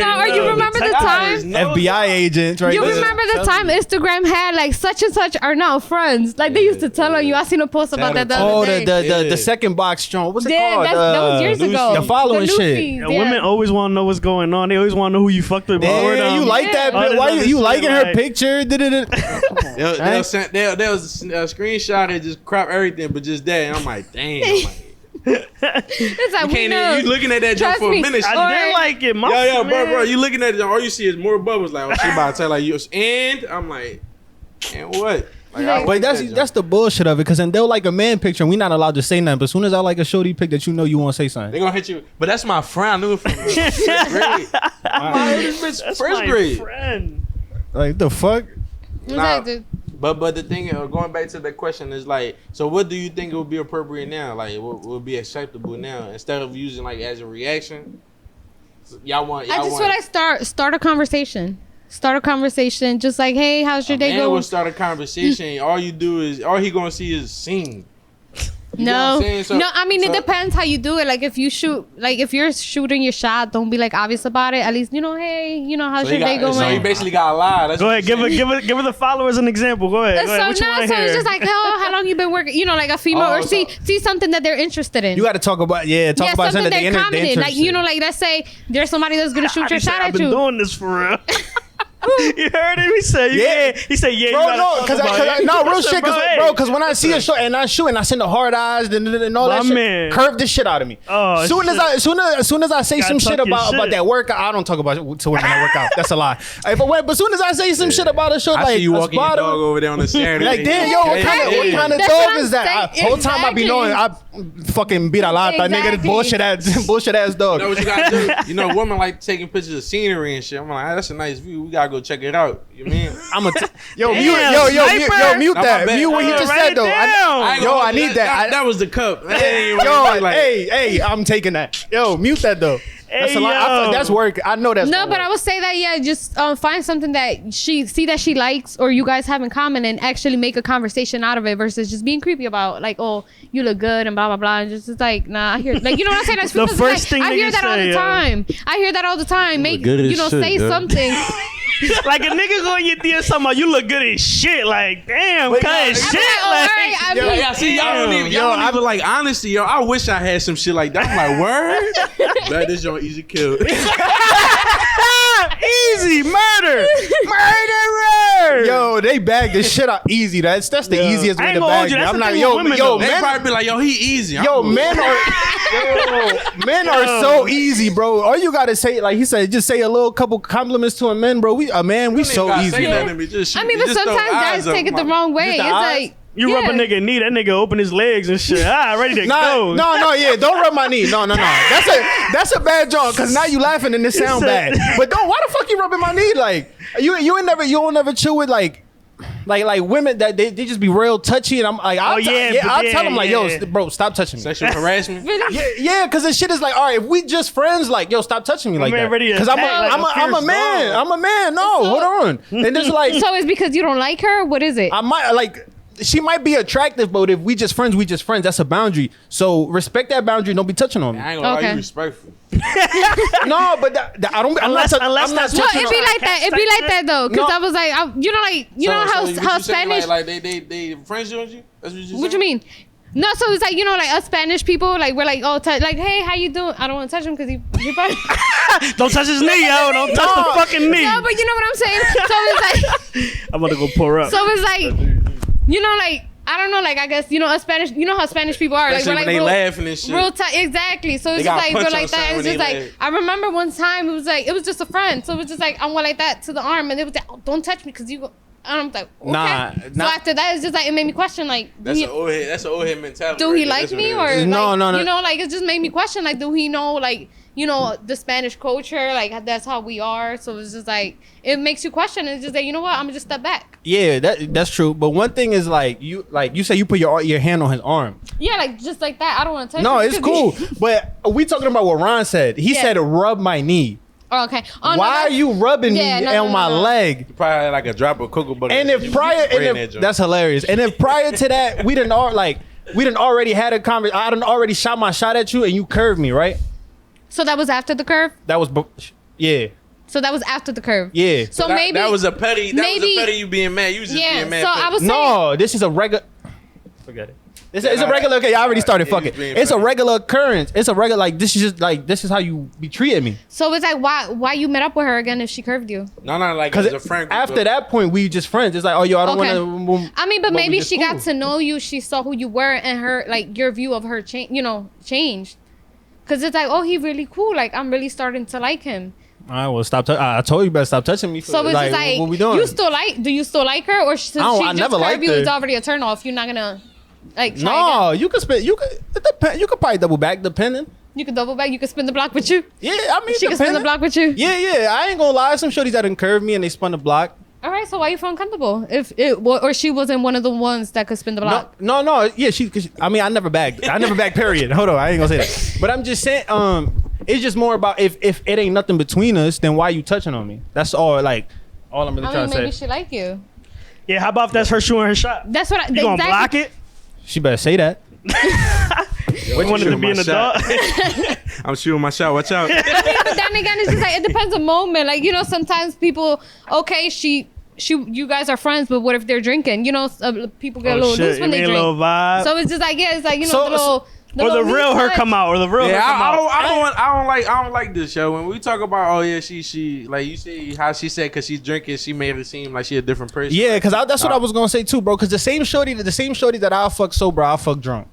No, or you remember the time. FBI agents, right? You remember the time Instagram had like such and such are now friends. Like they used to tell on you. I seen a post about that the other day. The second box strong. What's it called? That was years ago. The following shit. Yeah, women always want to know what's going on. They always want to know who you fucked with. Yeah, you like that? Oh, Why you liking her like- picture? They'll screenshot it, just crop everything, but just that. And I'm like, damn. It's like, You looking at that jump Trust for a me. minute. I didn't like it. Bro. You looking at it, all you see is more bubbles. Like, oh, she about to tell like you. And I'm like, and what? Like, But that's the bullshit of it, because then they'll like a man picture and we not allowed to say nothing. But as soon as I like a shorty pic that you know won't say something. They gonna hit you. But that's my friend. I knew it from first grade. That's First my grade. friend. Like the fuck? Nah, but the thing, going back to the question is like, so what do you think would be appropriate now? Like, what would be acceptable now instead of using like as a reaction? Y'all start a conversation. Start a conversation, just like, hey, how's your day man going? Will start a conversation. All he gonna see is scene. You know No, what I'm saying? So- no. I mean, so- it depends how you do it. Like, if you shoot, like, if you're shooting your shot, don't be like obvious about it. At least, you know, hey, you know, how's So your day going? So he basically got a lie. That's Go what ahead, you're saying. give her the followers an example. Go ahead. So What you wanna so hear? it's just like, how long you been working? You know, like a female, Oh, or see something that they're interested in. You got to talk about about something something that they're commenting. Like, you know, like let's say there's somebody that's gonna shoot your shot I've at been you. doing this for real. You heard him? He said, Yeah. He said, yeah. Bro, no, because no real shit, bro, because when I see a shot and I shoot and I send the hard eyes and all that My shit, man. curve the shit out of me. Oh, soon as I say Gotta some shit talk your about shit. that workout, I don't talk about to women that work out. That's a lie. But soon as I say some shit about a show, I like see you a walking your spot dog over there on the Saturday. like, damn, yo, what kind of That's dog what I'm is that? saying. Whole time I be knowing I fucking beat a lot. That nigga, this bullshit ass dog. You know what you gotta do? You know, women like taking pictures of scenery and shit. I'm like, that's a nice view. We gotta go check it out. You mean? Yo, Damn, mute sniper. that. No, my Mute what he bad. just Write said it though. down. I need that. That was the cup. Yo, Like, hey, I'm taking that. Yo, mute that though. That's a lot. yo. That's work. I know that's No, work. but I would say that, yeah, just find something that she likes or you guys have in common and actually make a conversation out of it versus just being creepy about like, oh, you look good and blah blah blah, and just it's like, nah, I hear, like, you know what I'm saying? That's The because, first like, thing I hear niggas that all say, the time. I hear that all the time. Make, good as you know, shit, say dog. something. Like a nigga go in your DM talking about you look good as shit. Like, damn, But cut yo, shit. I'm like, all Like, right, I yo, mean, yeah, see, y'all don't even like honesty, yo. I wish I had some shit like that. I'm like, word? That is your easy kill. easy murder. Murderer. Yo, they bag this shit out easy. That's the Yeah. easiest I way ain't to gonna bag hold you. it. That's I'm the not, thing yo, with women, yo, though. They men, probably be like, yo, he easy. yo, men are so easy, bro. All you gotta say, like he said, just say a little couple compliments to a man, bro. We so easy. I mean, but sometimes guys take it the wrong way. Just It's the eyes? like, You rub a nigga knee, that nigga open his legs and shit. Ready to go. No, yeah, don't rub my knee. No. That's a bad joke, cause now you laughing and it sound said- bad. But why the fuck you rubbing my knee? Like you won't never chill with like women that they just be real touchy, and I'm like, I'll tell them like, yo, bro, stop touching me. Sexual harassment. Yeah, because the shit is like, all right, if we just friends, like, yo, stop touching me like man that. ready to Because attack like a I'm a fierce man. dog. I'm a man. No, hold on. And it's like, so it's because you don't like her? What is it? I might like. She might be attractive, but if we just friends, we just friends. That's a boundary. So respect that boundary. Don't be touching on me. I ain't gonna lie, Okay. you respectful. No, but I don't. Unless I'm not that's No, touching it'd on- be like that. It'd be like that though, because No. I was like, you know, like you know how you saying, Spanish. like they friends with you? That's what you What you mean? No, so it's like, you know, like us Spanish people, like we're like, oh, like, hey, how you doing? I don't want to touch him because he probably. Don't touch his knee, yo. Don't touch the fucking knee. No, but you know what I'm saying. So it's like, I'm gonna go pour up. so it's like, you know, like I don't know, like I guess you know us Spanish. You know how Spanish people are, like Especially we're like when they real, laughing and shit. real tight. Exactly. So it's They just got like we're punch like on that. something It's when just they like laugh. I remember one time it was just a friend. So it was just like I went like that to the arm, and it was like, oh, don't touch me because you go. And I'm like, okay. Nah, So nah. after that, it's just like it made me question, like, That's an old head. That's an old head mentality. do right he there. like That's what me it or is. No, like, no. you know, like it just made me question, like, do he know, like, you know, the Spanish culture, like that's how we are. So it's just like it makes you question. It's just like, you know what, I'm gonna just step back. Yeah, that's true. But one thing is like you say you put your hand on his arm. Yeah, like just like that. I don't want to touch. No, him it's because cool. But we talking about what Ron said. He Yeah. said rub my knee. Okay. Oh, Why are you rubbing me on my leg? You probably had like a drop of cocoa butter. And if that's hilarious. And if prior to that, we didn't already had a conversation. I done already shot my shot at you, and you curved me, right? So that was after the curve. That was, yeah. So that was after the curve. Yeah. So maybe that was a petty. That was a petty. You being mad. You was just being mad. So I was saying. No, this is a regular. Forget it. It's a regular. Okay, I already started fucking. It's a regular occurrence. It's a regular. Like this is just like this is how you be treating me. So it's like why you met up with her again if she curved you? No, like as a friend. After that point, we just friends. It's like, oh, yo, I don't want to. I mean, but maybe she got to know you. She saw who you were, and her like your view of her changed. Cause it's like, oh, he really cool. Like I'm really starting to like him. All right, well, stop. I told you better stop touching me. So it's like, what we doing? Do you still like her, or since she just curved you, it's already a turn off? You're not gonna like. No, you could spin. You could. It depend. You could probably double back, depending. You could double back. You could spin the block with you. Yeah, I mean, she could spin the block with you. Yeah. I ain't gonna lie. Some shorties that done curved me and they spun the block. All right, so why you feel uncomfortable if it or she wasn't one of the ones that could spin the block? No. Yeah, I mean, I never bagged. Period. Hold on, I ain't gonna say that. But I'm just saying, it's just more about if it ain't nothing between us, then why you touching on me? That's all. Like, all I'm really trying to say. Maybe she like you. Yeah, how about if that's her shooting her shot? That's what you gonna block it? She better say that. What wanted to be an adult? I'm shooting my shot. Watch out. I mean, but then again, it's just like it depends on moment. Like sometimes people, okay, you guys are friends, but what if they're drinking? People get a little loose when they drink. Little vibe. So it's just like it's like the little. Or the real her come out, or the real her come out. I don't like this show. When we talk about, she like you see how she said because she's drinking, she made it seem like she a different person. Yeah, because that's what I was gonna say too, bro. Because the same shorty that I'll fuck sober, I'll fuck drunk.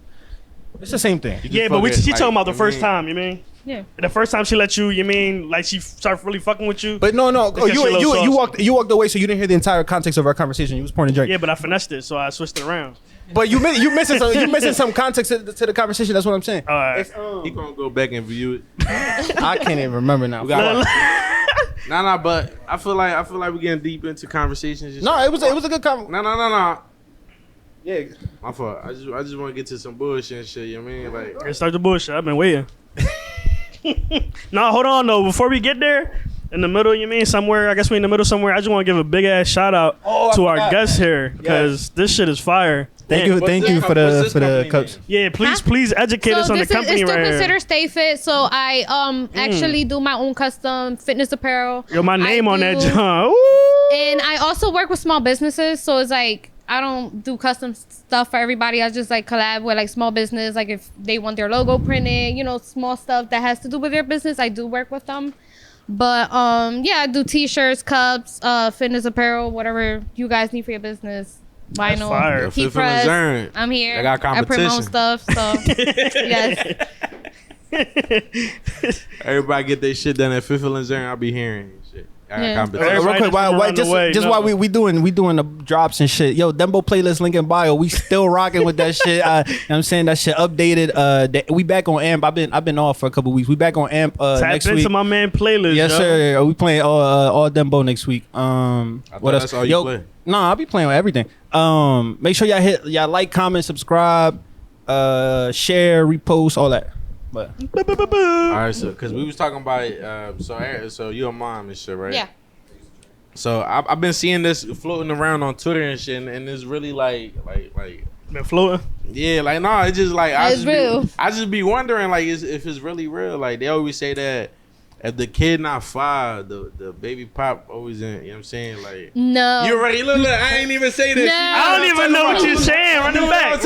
It's the same thing. Yeah, but she talking about the first time. You mean? Yeah. The first time she let you, you mean like she started really fucking with you? But no. You walked away, so you didn't hear the entire context of our conversation. You was pouring a drink. Yeah, but I finessed it, so I switched it around. But you missing some context to the conversation. That's what I'm saying. All right. He gonna go back and view it. I can't even remember now. Nah, but I feel like we're getting deep into conversations. No, it was a good conversation. No. Yeah. My fault. I just want to get to some bullshit and shit. You know what I mean? Like, let's start the bullshit. I've been waiting. No, hold on though. Before we get there, in the middle, you mean somewhere? I guess we in the middle somewhere. I just want to give a big ass shout out to our guests here because this shit is fire. Thank you for the cups. Yeah, please educate us on the company right here. It's still considered StayFit, so I actually do my own custom fitness apparel. Yo, my name on that, John. And I also work with small businesses, so it's like I don't do custom stuff for everybody. I just like collab with like small business, like if they want their logo printed, small stuff that has to do with their business. I do work with them. But I do t-shirts, cups, fitness apparel, whatever you guys need for your business. Vinyl, heat press. I'm here. I got competition. I promote stuff, so yes. Everybody get their shit done at Fifth and Zern. I'll be hearing shit. Real quick, while we doing the drops and shit. Yo, Dembo playlist link in bio. We still rocking with that shit. You know what I'm saying? That shit updated. We back on AMP. I've been off for a couple weeks. We back on AMP next week. Tap into my man playlist. Yes, sir. We playing all Dembo next week. What else? That's all you play. No, I'll be playing with everything. Make sure y'all like, comment, subscribe, share, repost, all that. But all right, so because we was talking about so your mom and shit, right? Yeah. So I've been seeing this floating around on Twitter and shit, and it's really like been floating. Yeah, like no, it's just like I just be wondering like if it's really real. Like they always say that if the kid not 5, the baby pop always in. You know what I'm saying? Like no, you already look. I ain't even say this. No. I don't even know what you're saying. Run it back.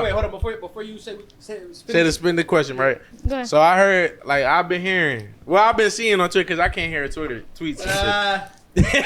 Wait, hold on. Before you say the spin the question, right? Go ahead. So I heard, like, I've been hearing. Well, I've been seeing on Twitter because I can't hear Twitter tweets and shit.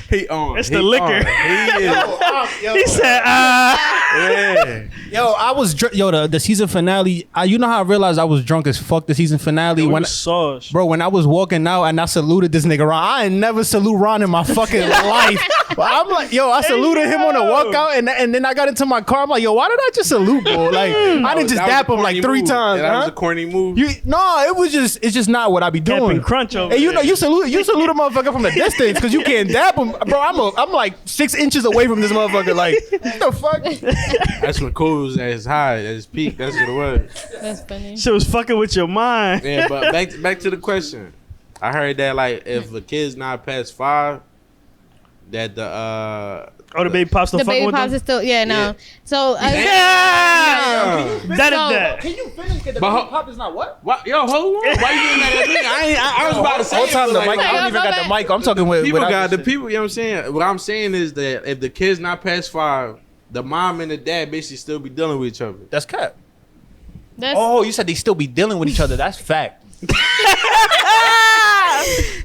He on. It's the liquor. He is. He said, Yeah. Yo, I was the season finale. You know how I realized I was drunk as fuck the season finale when I was walking out and I saluted this nigga Ron. I ain't never salute Ron in my fucking life. But I'm like, I saluted him on the walkout and then I got into my car. I'm like, why did I just salute, bro? Like I didn't just dap him like 3 times. That was a corny move. It's just not what I be doing. Crunch over and you salute a motherfucker from a distance because you can't dap him. I'm like 6 inches away from this motherfucker. Like, what the fuck? That's when Cole was at his high, at his peak. That's what it was. That's funny. Shit was fucking with your mind. Yeah, but back to the question. I heard that like if a kid's not past 5, that The baby pops still The fucking baby with pops them? is still, yeah, no. Yeah. So, Yeah! Damn. That is So- that. Can you finish? The But pop is not what? What? Yo, hold on. Why you doing that at me? I was about to say. Whole time it, the but, mic. like, I don't even got the mic. I'm talking with people without got this the shit. people. You know what I'm saying? What I'm saying is that if the kid's not past 5, the mom and the dad basically still be dealing with each other. That's cap. that's, Oh, you said they still be dealing with each other. That's fact.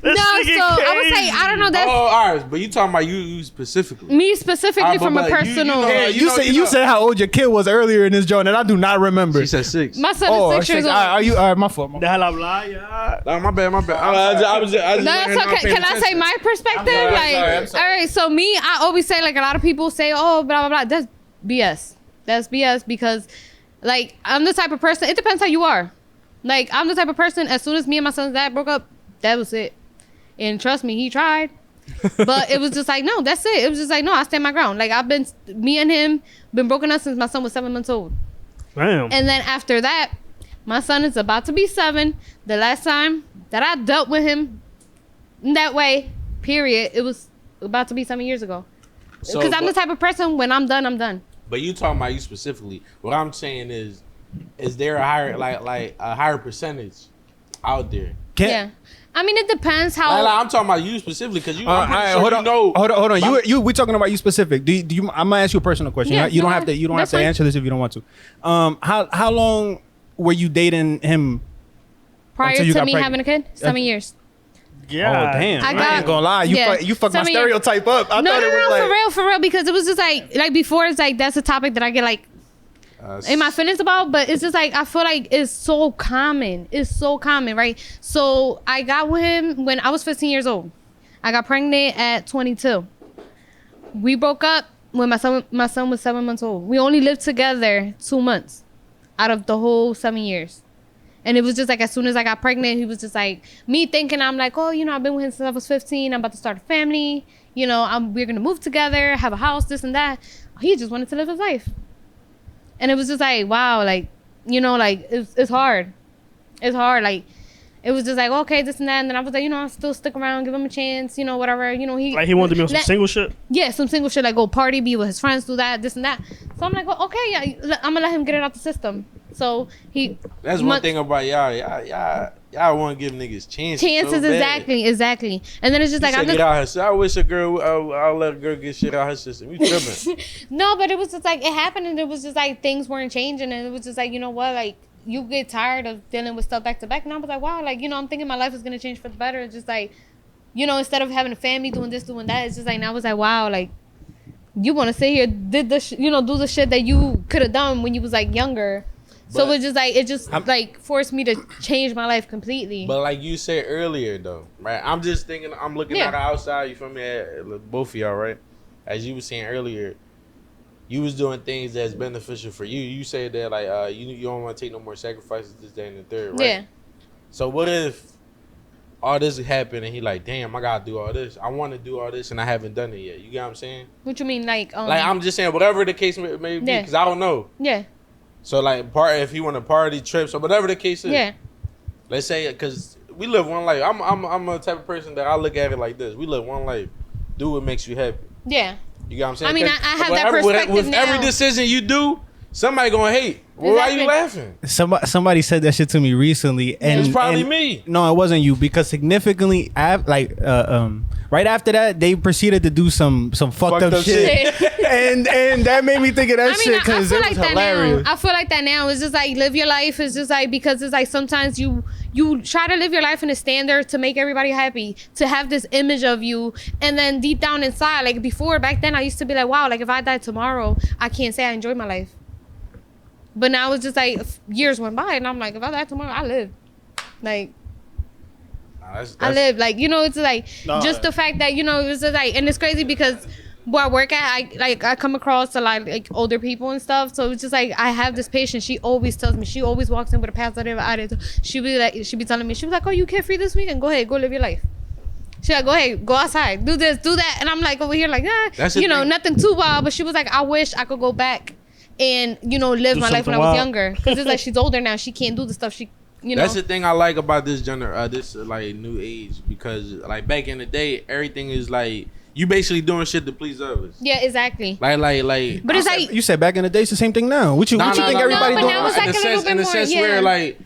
no, so I would say, I don't know, that's all right, but you talking about you specifically. me specifically from a but you personal. know- Yeah, you know- you said how old your kid was earlier in this joint, and I do not remember. She said 6. My son Oh, is 6 years old. Are you? All right, my fault. Déjala hablar, ya. Oh, my bad. I was just No, that's okay. Can I say my perspective? I'm sorry. All right. So me, I always say, like, a lot of people say, oh, blah blah blah. That's BS. That's BS because, like, I'm the type of person. It depends how you are. Like, I'm the type of person. As soon as me and my son's dad broke up, that was it. And trust me, he tried, but it was just like, no, that's it. It was just like, no, I stand my ground. Like, me and him been broken up since my son was 7 months old. Damn. And then after that, my son is about to be 7. The last time that I dealt with him in that way, period, it was about to be 7 years ago. Because I'm the type of person, when I'm done, I'm done. But you talking about you specifically. What I'm saying is there a higher like a higher percentage out there? Yeah. I mean, it depends how. Like, I'm talking about you specifically because you. All I'm pretty right, sure hold you on, know. hold on. You we talking about you specific. Do you? I'm gonna ask you a personal question. Yeah, you don't go have to. ahead. You don't That's have to fine. answer this if you don't want to. How long were you dating him? prior until you to got me pregnant. having a kid, 7 years. Yeah. Oh damn! I I, got- ain't gonna lie. You yeah. you fucked my 7 years. stereotype up. I No, thought no, it was no, like for real, because it was just like before, it's like that's a topic that I get like in my feelings about, but it's just like I feel like it's so common. It's so common, right? So I got with him when I was 15 years old. I got pregnant at 22. We broke up when my son was 7 months old. We only lived together 2 months out of the whole 7 years. And it was just like as soon as I got pregnant, he was just like me thinking I'm like, oh, I've been with him since I was 15. I'm about to start a family. We're gonna move together, have a house, this and that. He just wanted to live his life. And it was just like, wow, like, it's hard. It's hard. Like, it was just like, okay, this and that. And then I was like, I'll still stick around, give him a chance, whatever. Like he wanted to be on some single shit. Yeah, some single shit, like go party, be with his friends, do that, this and that. So I'm like, well, okay, yeah, I'm gonna let him get it out the system. So That's one thing about y'all want to give niggas chances. chances, so bad. exactly. And then it's just You like said I'm get just, out her system. I wish a girl, I'll let a girl get shit out her system. You tripping? no, but it was just like it happened, and it was just like things weren't changing, and it was just like, you know what, like you get tired of dealing with stuff back to back, and I was like, wow, like I'm thinking my life is gonna change for the better. It's just like, instead of having a family, doing this, doing that, it's just like now I was like, wow, like you want to sit here, did the do the shit that you could have done when you was like younger. So But- it's just like it just like forced me to change my life completely. But like you said earlier, though, right? I'm just thinking. I'm looking Yeah. at the outside. You feel me? Both of y'all, right? As you were saying earlier, you was doing things that's beneficial for you. You said that like you don't want to take no more sacrifices, this, that, and the third, right? Yeah. So what if all this happened and he like, damn, I gotta do all this. I want to do all this and I haven't done it yet. You get what I'm saying? What you mean, like Like I'm just saying, whatever the case may be, Yeah. because I don't know. yeah, So like, if you want to party, trips, or whatever the case is. yeah, Let's say, because we live one life. I'm a type of person that I look at it like this. We live one life. Do what makes you happy. yeah. You got what I'm saying? I mean, 'Cause I have that with perspective every now. decision you do, somebody gonna hate. Well, why you Exactly. laughing? somebody said that shit to me recently, and It's probably and- me. No, it wasn't you, because significantly, right after that, they proceeded to do some fucked up shit, and that made me think of that I mean, shit I because feel it like was that hilarious. now. I feel like that now. It's just like live your life. It's just like because it's like sometimes you try to live your life in a standard to make everybody happy, to have this image of you, and then deep down inside, like back then, I used to be like, wow, like if I die tomorrow, I can't say I enjoyed my life. But now it's just like years went by, and I'm like, if I die tomorrow, I live. Like Nah, I live, like it's like No. just the fact that it's just like, and it's crazy because where I work at, I come across a lot of like older people and stuff, so it's just like I have this patient. She always tells me, she always walks in with a positive attitude. She be telling me, she was like, oh, you carefree this weekend, go ahead, go live your life. She like, go ahead, go outside, do this, do that, and I'm like over here like, nothing too wild. But she was like, I wish I could go back and live my life when I was younger, because it's like she's older now, she can't do the stuff she. That's the thing I like about this this like new age, because like back in the day, everything is like you basically doing shit to please others. Yeah, exactly. Like. But it's like you said back in the day, it's the same thing now. What you think everybody doing? Now it's like in the sense where like,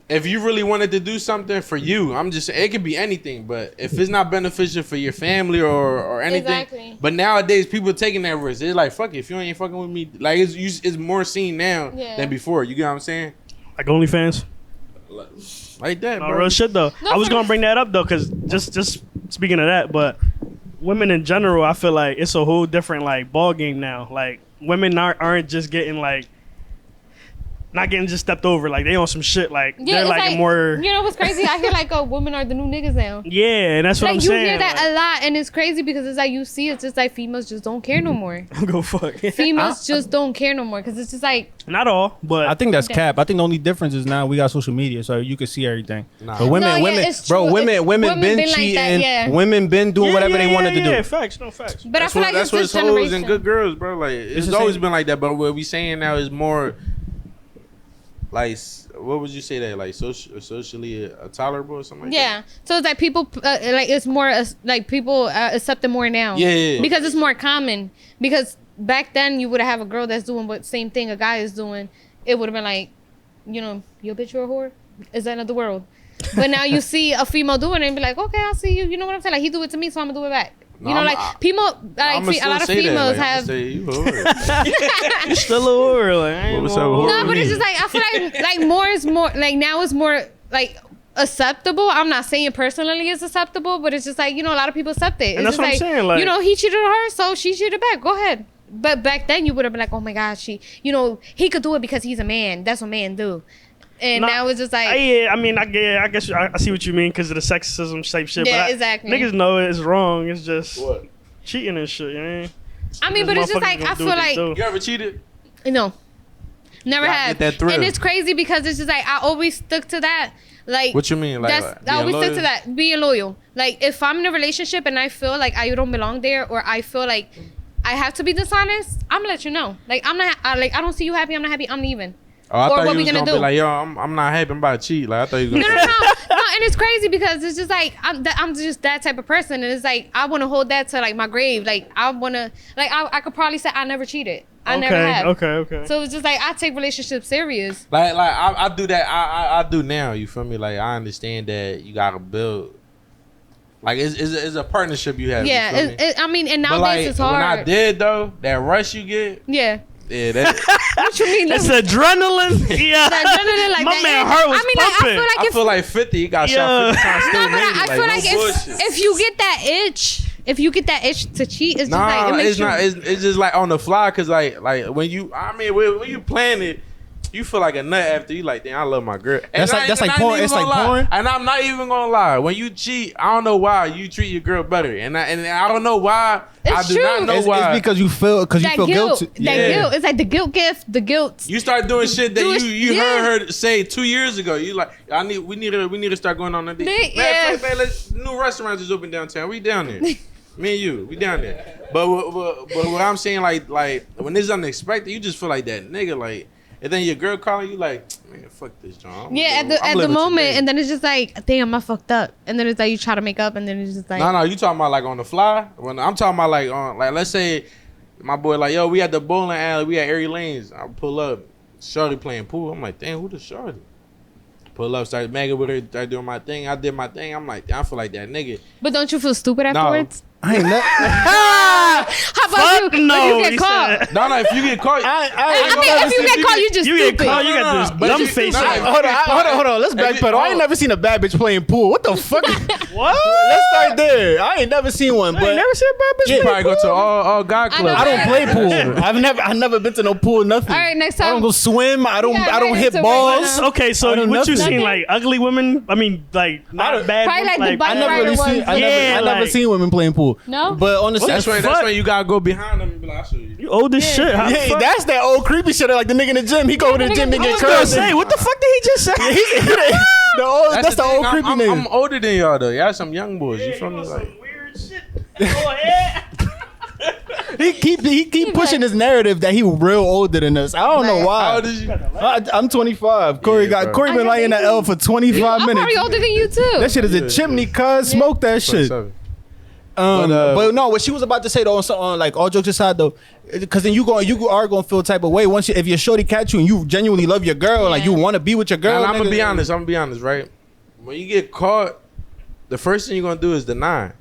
if you really wanted to do something for you, I'm just saying, it could be anything, but if it's not beneficial for your family or anything, exactly. But nowadays people taking that risk. It's like, fuck it, if you ain't fucking with me, like it's more seen now than before. You get what I'm saying? Like OnlyFans. Like that, no, bro. real shit though. No, I was gonna bring that up though, cause just speaking of that, but women in general, I feel like it's a whole different like ball game now. Like women aren't just getting like. Not getting just stepped over, like they on some shit, like they're like more. You know what's crazy? I hear like, women are the new niggas now. Yeah, and that's what I'm saying. You hear that a lot, and it's crazy because it's like you see, it's just like females just don't care no more. Go fuck. Females just don't care no more because it's just like. Not all, but I think that's cap. I think the only difference is now we got social media, so you can see everything. Nah. But women been cheating. Like that, women been doing whatever they wanted to do. Yeah, facts, no facts. But I feel like that's it's this hoes generation. and good girls, bro. Like it's always been like that. But what we saying now is more. Like, what would you say that? Like, socially tolerable or something like that? Yeah. So it's like people, like, it's more, like, people accept it more now. Yeah. Because it's more common. Because back then, you would have a girl that's doing what same thing a guy is doing. It would have been like, you a bitch or a whore? Is that another world? But now you see a female doing it and be like, okay, I'll see you. You know what I'm saying? Like, he do it to me, so I'm going to do it back. No, people, like, a lot of females have. You still a whore, like, I ain't no, but it's just like, I feel like more is more, like, now it's more, like, acceptable. I'm not saying personally it's acceptable, but it's just like, a lot of people accept it. And it's that's what just I'm saying, like, he cheated on her, so she cheated back. Go ahead. But back then, you would have been like, oh my gosh, he could do it because he's a man. That's what men do. And now it's just like... I guess I see what you mean because of the sexism type shit. Yeah, but exactly. Niggas know it's wrong. It's just what? Cheating and shit, you know? But it's just like, I feel like... You ever cheated? No. Never have. Get that thrill. And it's crazy because it's just like, I always stuck to that. Like... What you mean? Like, I always stick to that. Being loyal. Like, if I'm in a relationship and I feel like I don't belong there, or I feel like I have to be dishonest, I'm gonna let you know. Like, I'm not... I don't see you happy, I'm not happy, I'm leaving. Oh, I or thought what you we was gonna do? Be like, yo, I'm not happy. I'm about to cheat. Like I thought you was gonna. No, and it's crazy because it's just like I'm just that type of person, and it's like I want to hold that to like my grave. Like I want to, like I could probably say I never cheated. I never have. Okay. So it's just like I take relationships serious. Like I do that. I do now. You feel me? Like I understand that you gotta build. Like it's a partnership you have. Yeah, you feel me? And nowadays like, it's hard. When I did though, that rush you get. Yeah. Yeah, that. What you mean? It's adrenaline. Yeah. The adrenaline, like my that. man heart was pumping. I feel like 50. He got shot 50 times. Still made it. I feel like no if you get that itch to cheat, it's just like it makes it's not. It's just like on the fly, cause like when you plan it. You feel like a nut after you like, damn, I love my girl. That's like porn. It's like porn. And I'm not even gonna lie. When you cheat, I don't know why you treat your girl better, and I don't know why. I do not know why. It's because you feel guilty. That guilt. It's like the guilt gift. The guilt. You start doing shit that you heard her say 2 years ago. You like, we need to start going on a date. Man, new restaurant just opened downtown. We down there. Me and you, we down there. But what I'm saying, like when it's unexpected, you just feel like that nigga, like. And then your girl calling you like, man, fuck this, John. Yeah, at the moment, and then it's just like, damn, I fucked up. And then it's like you try to make up, and then it's just like, no, you talking about like on the fly? When I'm talking about like on like let's say my boy like, yo, we at the bowling alley, we at Erie Lanes. I pull up, shorty playing pool. I'm like, damn, who the shorty? Pull up, started magging with her, started doing my thing. I did my thing. I'm like, I feel like that nigga. But don't you feel stupid afterwards? I ain't never. How about you? No, if you get caught? No, if you get caught, if you get caught, you just stupid. Get caught, you got this dumb face. Hold on. Let's backpedal. I ain't never seen a bad bitch playing pool. What the fuck? What? Let's start there. I ain't never seen one. But I ain't never seen a bad bitch. you play probably go to pool. all God clubs. I don't play pool. I've never been to no pool. Nothing. All right, next time. I don't go swim. I don't Yeah, hit so balls. Okay, so I don't what you nothing. seen? Like ugly women? I mean, like not bad. Probably women, like the bike I never rider really seen. ones. I never seen women playing pool. no. No? But on the same, That's when you gotta go behind them and be like, I'll show you. You old as shit. How the yeah, fuck? that's that old creepy shit. Like the nigga in the gym, he go to the gym to I get was gonna curls. say, what the fuck did he just say? That's the thing. old creepy name. I'm older than y'all though. Y'all some young boys. You feel me? Like, Weird shit. Go ahead. He keep pushing his narrative that he real older than us. I don't know how why. old is you? I'm 25. Corey Yeah, bro. Corey been lying in the L for 25 I'm minutes. probably older than you too. That shit is a chimney, cuz. Smoke that shit. 27. But no, what she was about to say though, on like all jokes aside though, because then you are gonna feel type of way once if your shorty catch you and you genuinely love your girl, like you want to be with your girl. And I'm gonna nigga. be honest, right? When you get caught, the first thing you're gonna do is deny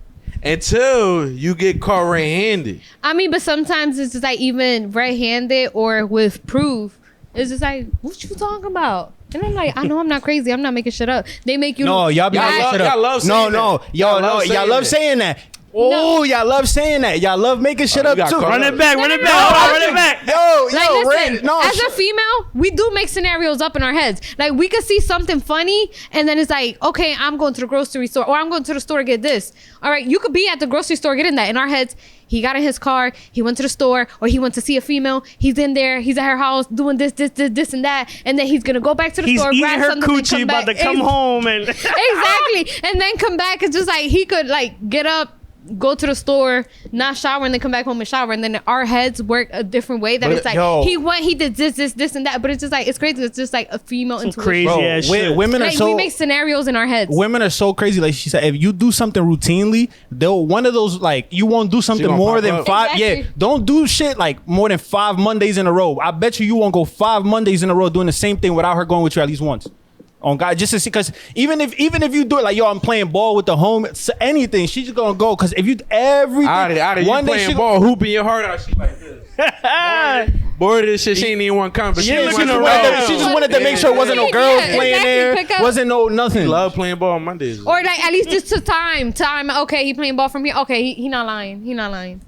until you get caught red-handed. I mean, but sometimes it's just like even red-handed or with proof. It's just like, what you talking about? And I'm like, I know I'm not crazy. I'm not making shit up. They make you. No, y'all be Y'all making love- shit up. y'all love saying that. Y'all love saying that. Oh, y'all love saying that. Y'all love making shit you up got too. caught Run up. it back. No, Run no, it no, back. no, Hold on, no, run it back. Yo, Like, listen, no, as a female, we do make scenarios up in our heads. Like, we could see something funny, and then it's like, okay, I'm going to the grocery store, or I'm going to the store to get this. All right, you could be at the grocery store getting that. In our heads, he got in his car, he went to the store, or he went to see a female. He's in there, he's at her house doing this, and that, and then he's gonna go back to the He's store, eating grab her something, and coochie, come about back. to come home and Exactly, and then come back. It's just like he could like get up, go to the store, not shower, and then come back home and shower. And then our heads work a different way. That But, it's like yo. he did this, and that. But it's just like, it's crazy. It's just like a female some intuition. crazy Bro, ass shit. women are Like, so we make scenarios in our heads. women are so crazy. Like she said, if you do something routinely, they'll one of those like you won't do something gonna more pop than up. 5. Exactly. Yeah, don't do shit like more than 5 Mondays in a row. I bet you won't go 5 Mondays in a row doing the same thing without her going with you at least once. On God, just to see, because even if you do it like, yo, I'm playing ball with the home, anything, she's just gonna go. Because if you everything, Out of you one day playing she ball, hooping your heart out. She like this. Bored of this shit. She ain't even want to come. But Yeah, she she wanted just to wanted roll. to- she just wanted to make sure it wasn't no Yeah, girls yeah, playing exactly. there, Pick up. wasn't no nothing. Love playing ball on Mondays. Or like at least just to time. Okay, he playing ball from here. Okay, he not lying. He not lying.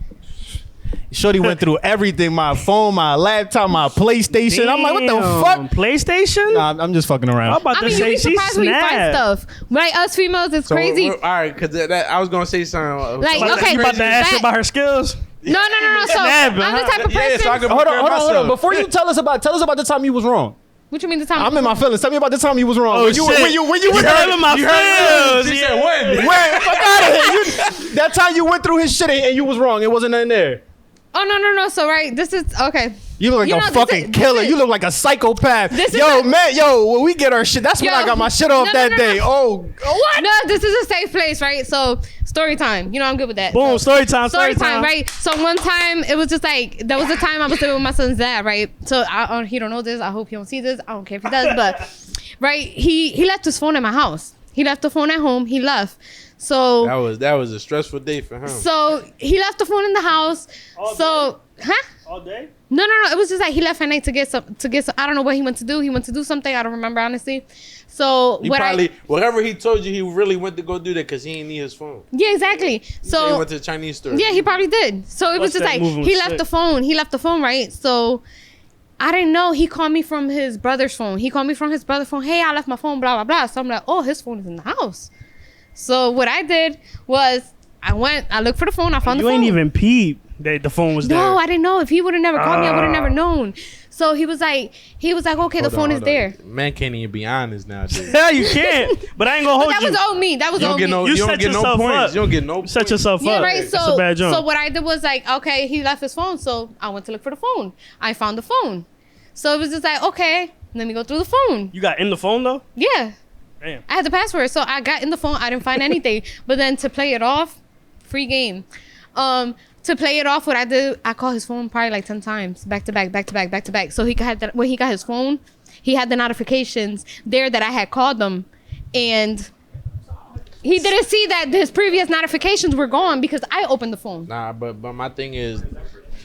Shorty went through everything: my phone, my laptop, my PlayStation. I'm like, what the fuck? PlayStation? Nah, I'm just fucking around. I'm about I to mean, you say be she surprised when you find snapped. stuff. Right, us females, it's crazy. All right, because I was gonna say something. Like, About to- okay, you about to ask her that- about her skills? No. So Snapping, I'm the huh? type of Yeah, person. so I can Hold prepare on. myself. Before you tell us about the time you was wrong. What you mean the time? I'm in my feelings. Tell me about the time you was wrong. Oh, when you shit. when you You went heard in my feels. She Yeah. said when? Wait, fuck out of here. That time you went through his shit and you was wrong. It wasn't in there. Oh no. So right, this is okay. You look like You a know, this fucking is- killer. this is- You look like a psychopath. This is Yo, a- man, when we get our shit, that's when Yo. I got my shit off No, that no, day. no. Oh, what? No, this is a safe place, right? So story time. You know I'm good with that. Boom, So, story time. story time, right? So one time it was just like that was the time I was living with my son's dad, right? So he don't know this. I hope he don't see this. I don't care if he does, but right, he left his phone at my house. He left the phone at home. He left. So That was a stressful day for him. so he left the phone in the house. All So huh? All day? No. It was just like he left at night to get some. I don't know what he went to do. He went to do something. I don't remember honestly. So He whatever he told you, he really went to go do that because he didn't need his phone. yeah, exactly. He So went to the Chinese store. yeah, he probably did. So it was What's just that like moving he with left shit? the phone. He left the phone, right? So I didn't know. He called me from his brother's phone. He called me from his brother's phone. Hey, I left my phone. Blah blah blah. So I'm like, oh, his phone is in the house. So what I did was I looked for the phone. I found You the phone. ain't even peep that the phone was there. No, I didn't know. If he would have never called me, I would have never known. So he was like, okay, the phone is there. Man can't even be honest nowadays. Yeah, you can't. But I ain't gonna But hold that you. was on me. That was You don't on get me. no. You You don't set get no yourself points. up. You don't get no. Set points. yourself Yeah, up. right. That's a bad job. So what I did was like, okay, he left his phone, so I went to look for the phone. I found the phone. So it was just like, okay, let me go through the phone. You got in the phone though? Yeah. Damn. I had the password, so I got in the phone. I didn't find anything. But then to play it off, free game. To play it off, what I did, I called his phone probably like 10 times, back to back. So he got that when he got his phone, he had the notifications there that I had called them, and he didn't see that his previous notifications were gone because I opened the phone. Nah, but my thing is,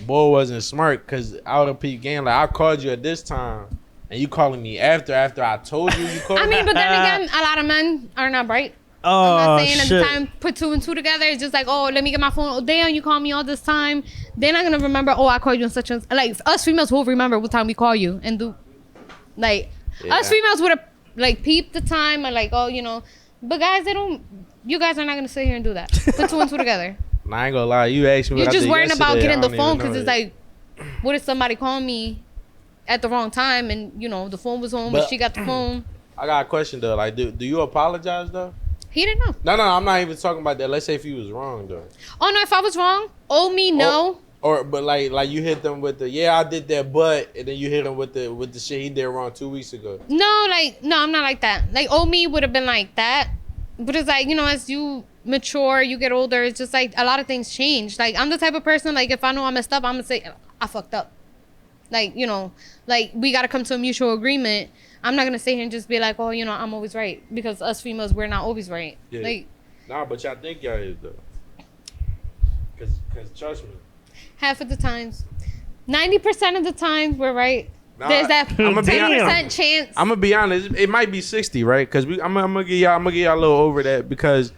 boy wasn't smart because out of peak game, like I called you at this time, and you calling me after I told you called. I mean, but then again, a lot of men are not bright. I'm Oh not saying at the shit. time put 2 and 2 together. It's just like, oh, let me get my phone. Oh, damn, you called me all this time. They're not gonna remember. Oh, I called you in such and like us females will remember what time we call you and do. Like us females would have like peeped the time and like, oh, you know. But guys, they don't. You guys are not gonna sit here and do that. Put 2 and 2 together. Nah, I ain't gonna lie. You asked me. You're what I just did worrying about yesterday, getting I the don't phone even because know it's that. like, what if somebody called me at the wrong time and the phone was home, but But- she got the phone. I got a question though. Like, do you apologize though? He didn't know. No, I'm not even talking about that. Let's say if you was wrong though. Oh no, if I was wrong, me no. But like you hit them with the I did that, but and then you hit him with the shit he did wrong 2 weeks ago. No, I'm not like that. Like me would have been like that, but it's like as you mature, you get older. It's just like a lot of things change. Like I'm the type of person like if I know I messed up, I'm gonna say I fucked up. Like like we gotta come to a mutual agreement. I'm not gonna sit here and just be like, oh, I'm always right, because us females we're not always right. Yeah. Like Nah, but y'all think y'all is though. Cause trust me. half of the times, 90% of the times we're right. Nah, There's that I'ma be 10% chance. I'm gonna be honest. It might be 60, right? Cause I'm gonna get y'all a little over that because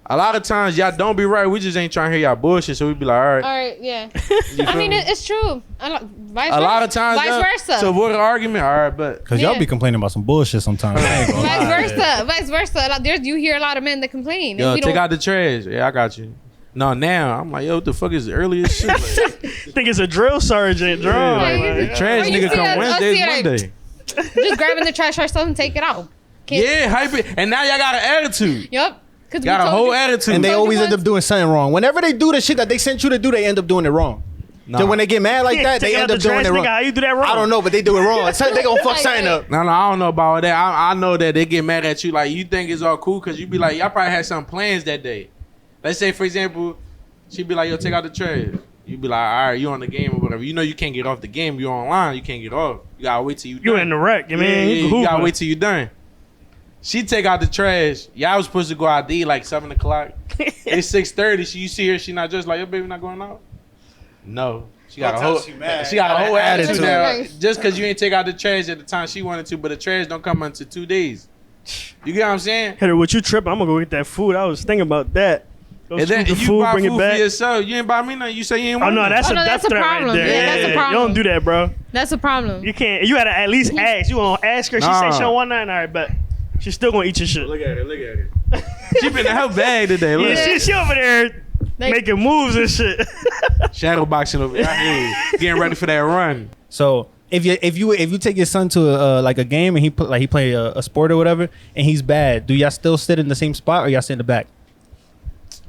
a lot of times y'all don't be right. We just ain't trying to hear y'all bullshit, so we be like, all right. All right, yeah. You I feel mean, me? it's true. A lot of times, vice versa. To avoid an argument, all right, but Cause y'all Yeah. be complaining about some bullshit sometimes. I ain't gonna lie. Vice versa. Like, you hear a lot of men that complain. yo, and we take don't, out the trash. Yeah, I got you. No, now I'm like, yo, what the fuck is early as shit? Like, Think it's a drill sergeant. Drill. yeah, like, like, yeah. trash Or you nigga see come us Wednesdays, here, like, Monday. just grabbing the trash ourselves and take it out. Can't- Yeah, hype it. And now y'all got an attitude. Yep. Because Got a whole attitude. And they Told you always end once. up doing something wrong. Whenever they do the shit that they sent you to do, they end up doing it wrong. Nah. So when they get mad like that, they Taking end out up the doing trash, it wrong. nigga, how you do that wrong? I don't know, but they do it wrong. They gonna fuck something up. No, I don't know about that. I know that they get mad at you. Like, you think it's all cool because you be like, y'all probably had some plans that day. Let's say, for example, she be like, yo, take out the trash. You be like, all right, you on the game or whatever. You know you can't get off the game. You online. You can't get off. You gotta wait till you done. You in the wreck, you mean? Yeah, You you gotta hooping. wait till you done. She take out the trash. Y'all was supposed to go out to eat like 7 o'clock. It's 6:30. You see her. She not just like, your baby not going out. No, she got a whole. She got a whole attitude now. Attitude. Just because you ain't take out the trash at the time she wanted to, but the trash don't come until 2 days. You get what I'm saying? Hey, what you tripping? I'm gonna go get that food. I was thinking about that. Go And then scoop the you food, buy bring food it for back. yourself. You ain't buy me nothing. You say you ain't Oh want no, nothing. that's Oh, a no, death that's a threat right problem. there. Yeah, that's a You problem. don't do that, bro. That's a problem. You can't. You gotta at least ask. You gonna ask her? She Nah. say she don't want nothing. All right, but she's still gonna eat your shit. Look at her. Look at her. She been in her bag today. Look. Yeah, she over there Like- making moves and shit. Shadow boxing over here. Getting ready for that run. So if you take your son to like a game and he play a sport or whatever and he's bad, do y'all still sit in the same spot or y'all sit in the back?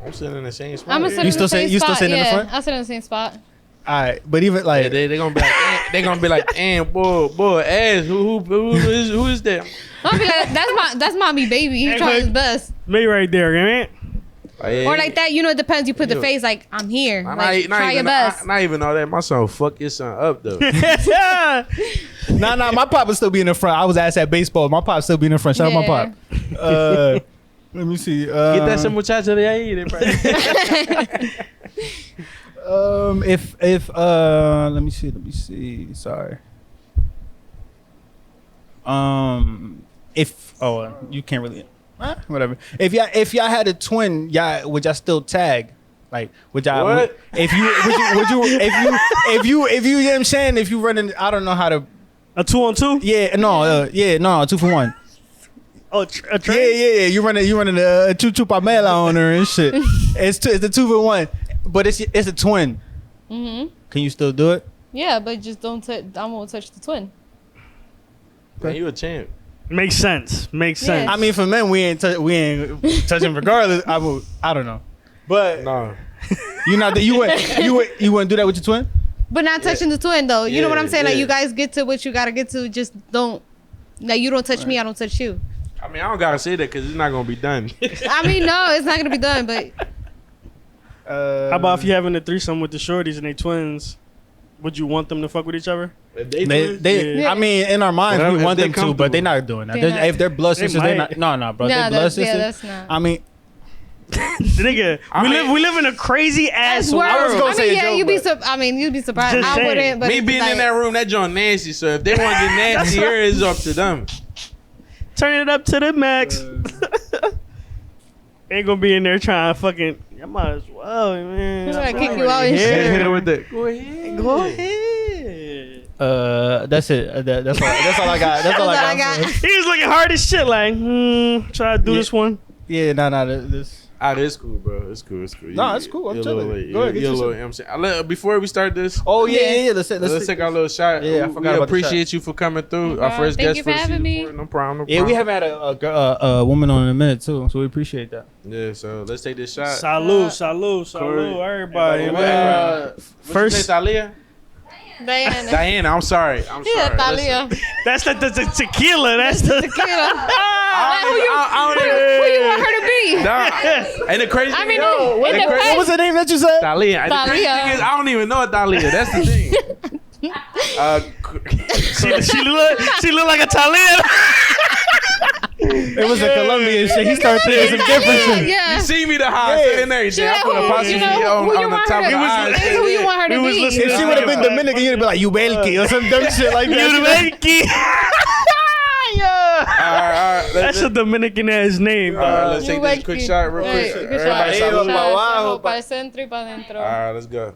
I'm sitting in the same spot. I'm gonna sit You in still the same sit- you still spot. sit in the Yeah, front? I'll sit in the same spot. All right, but even Yeah, like they gonna be like, they gonna be like, damn, boy, ass. Who is that? I'll be like, that's mommy baby. He's Hey, trying his look. best. Me right there, man. Oh, yeah, Or like that, it depends. You put the Yeah. face like, I'm here. Not, Like, not try even, your best. Not even all that. My son fuck your son up though. nah, my pop would still be in the front. I was asked at baseball. My pop still be in the front. Shout out my Yeah. pop. Let me see. Get that some muchacha de ahí. If let me see. Sorry. If you can't really whatever. If y'all had a twin, would y'all still tag? Like would y'all What? if you you know what I'm saying, if you running, I don't know how to A 2-on-2? no 2 for 1. Oh, a train? Yeah. You running a chuchu pamela on her and shit. It's a 2 for 1, but it's a twin. Mm-hmm. Can you still do it? Yeah, but just don't touch. I won't touch the twin. Man, you a champ. Makes sense. Makes Yeah. sense. I mean, for men, we ain't touching regardless. I don't know, but No. you wouldn't do that with your twin. But not touching the twin though. You know what I'm saying? Like yeah. you guys get to what you gotta get to. Just don't. Like you don't touch me, I don't touch you. I mean, I don't gotta say that because it's not gonna be done. I mean, no, it's not gonna be done. But How about if you having a threesome with the shorties and they twins? Would you want them to fuck with each other? They Yeah. I mean, in our minds, Whatever, we want if them they to, but they're comfortable. not doing that. They're not. If they're blood They sisters, they're might. not. No, bro. no, they're blood that's sisters. that's not. I mean, Nigga, we live in a crazy ass That's world. I was world. gonna I say mean, a yeah, joke, you'd be. but- You'd be surprised. Just I saying. wouldn't. But Me it's being like, in that room, that joint nasty. So if they want to get nastier, it's up to them. Turn it up to the max. Ain't gonna be in there trying to fucking. I might as well, man. He's gonna I'm kick you out already and here. shit. Hit her with that. Go ahead. Go ahead. that's it. That's all I got. That's all I got. He was looking hard as shit, like, try to do Yeah. this one. Yeah, no, this. It's cool, bro. It's cool. Nah, it's cool. I'm chilling. Go ahead, get You you little, some. I'm saying, before we start this, Oh yeah. let's take our little shot. Yeah, I we forgot about the appreciate you for coming through. Our first Thank guest you for for the having season me. 4. No problem. Yeah, we haven't had a woman on in a minute too, so we appreciate that. Yeah, so let's take this shot. Salud, Corey. everybody. First, Thalia? Diana, I'm sorry. Yeah, Listen, Thalia. That's the tequila. That's the Tequila. I Who you want her to be? Nah. And the crazy I thing mean, is, it depends. What was the name that you said? Thalia. And the crazy Thalia. thing is, I don't even know Thalia. That's the thing. she look like a Italian. It was a Colombian shit. He started thinking some different shit. Yeah. You see me the high and everything. I put a apostrophe on the top of the eyes. Who you want her to be? If she would have been Dominican, you'd be like, you Belki or some dumb shit like that. All right. That's a Dominican ass name, bro. All right, let's take this quick shot real quick. Everybody salute. All Para el centro y para adentro. right, let's go.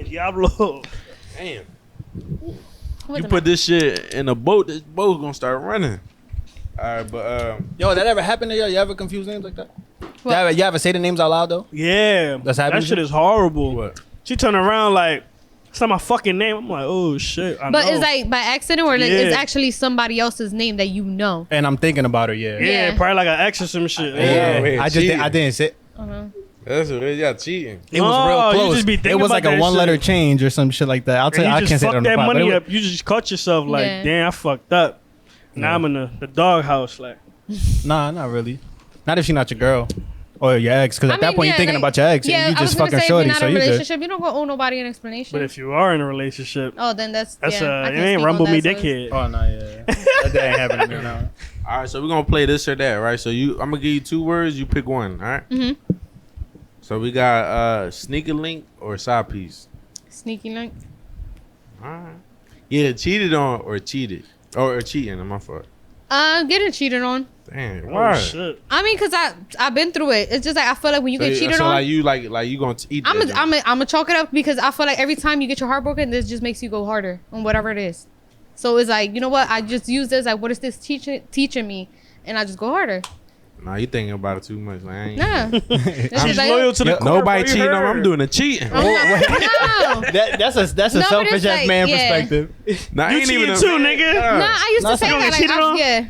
Diablo. Damn. You put this shit in a boat, this boat's gonna start running. All right, but Yo, that ever happened to you? You ever confuse names like that? You ever say the names out loud though? Yeah. That's happening? That shit is horrible. what? She turned around like, it's not my fucking name. I'm like, oh shit. I But know. it's like by accident or like Yeah. it's actually somebody else's name that you know. And I'm thinking about her, yeah. yeah, Yeah. probably like an ex or some shit. Yeah. wait, I cheating. didn't say. That's what it is. Yeah, cheating. It was No, real you close. just be It thinking was about like a that one-letter shit. change or some shit like that. I'll tell you, And I you can't just say that fuck on the that pod, but money it up. You just caught yourself like, Yeah. damn, I fucked up. Now Yeah. I'm in the doghouse. Like, Nah, not really. Not if she's not your girl or your ex, because at that point you're thinking like, about your ex and you I was just gonna fucking say, shorty, if so you're not in you a good. relationship, you don't go owe nobody an explanation. but if you are in a relationship, Oh, then that's that's yeah, I it can't ain't speak rumble on me that, so dickhead. Oh no, yeah, that ain't happening to me now. All right, so we're gonna play this or that, right? So I'm gonna give you 2 words. You pick one. All right. Mhm. So we got sneaker link or side piece. Sneaky link. All right. Yeah, cheated on or cheated or cheating. My fault. Getting cheated on. Damn. Oh Why? shit. I mean, cause I've been through it. It's just like I feel like when you get cheated so on, like you gonna eat. I'm that joint. gonna chalk it up because I feel like every time you get your heart broken, this just makes you go harder on whatever it is. So it's like, you know what? I just use this like, what is this teaching me? And I just go harder. Nah, you thinking about it too much. Like, I ain't. Nah. It's She's like, loyal to the core. Nobody bro, you cheating on. heard. I'm doing the cheating. I'm not- no. That's a No, but it's selfish ass like, man yeah. perspective. Nah, I You ain't even cheating a too, nigga. Nah, I used Nah, to say so you that. get cheated on? Yeah.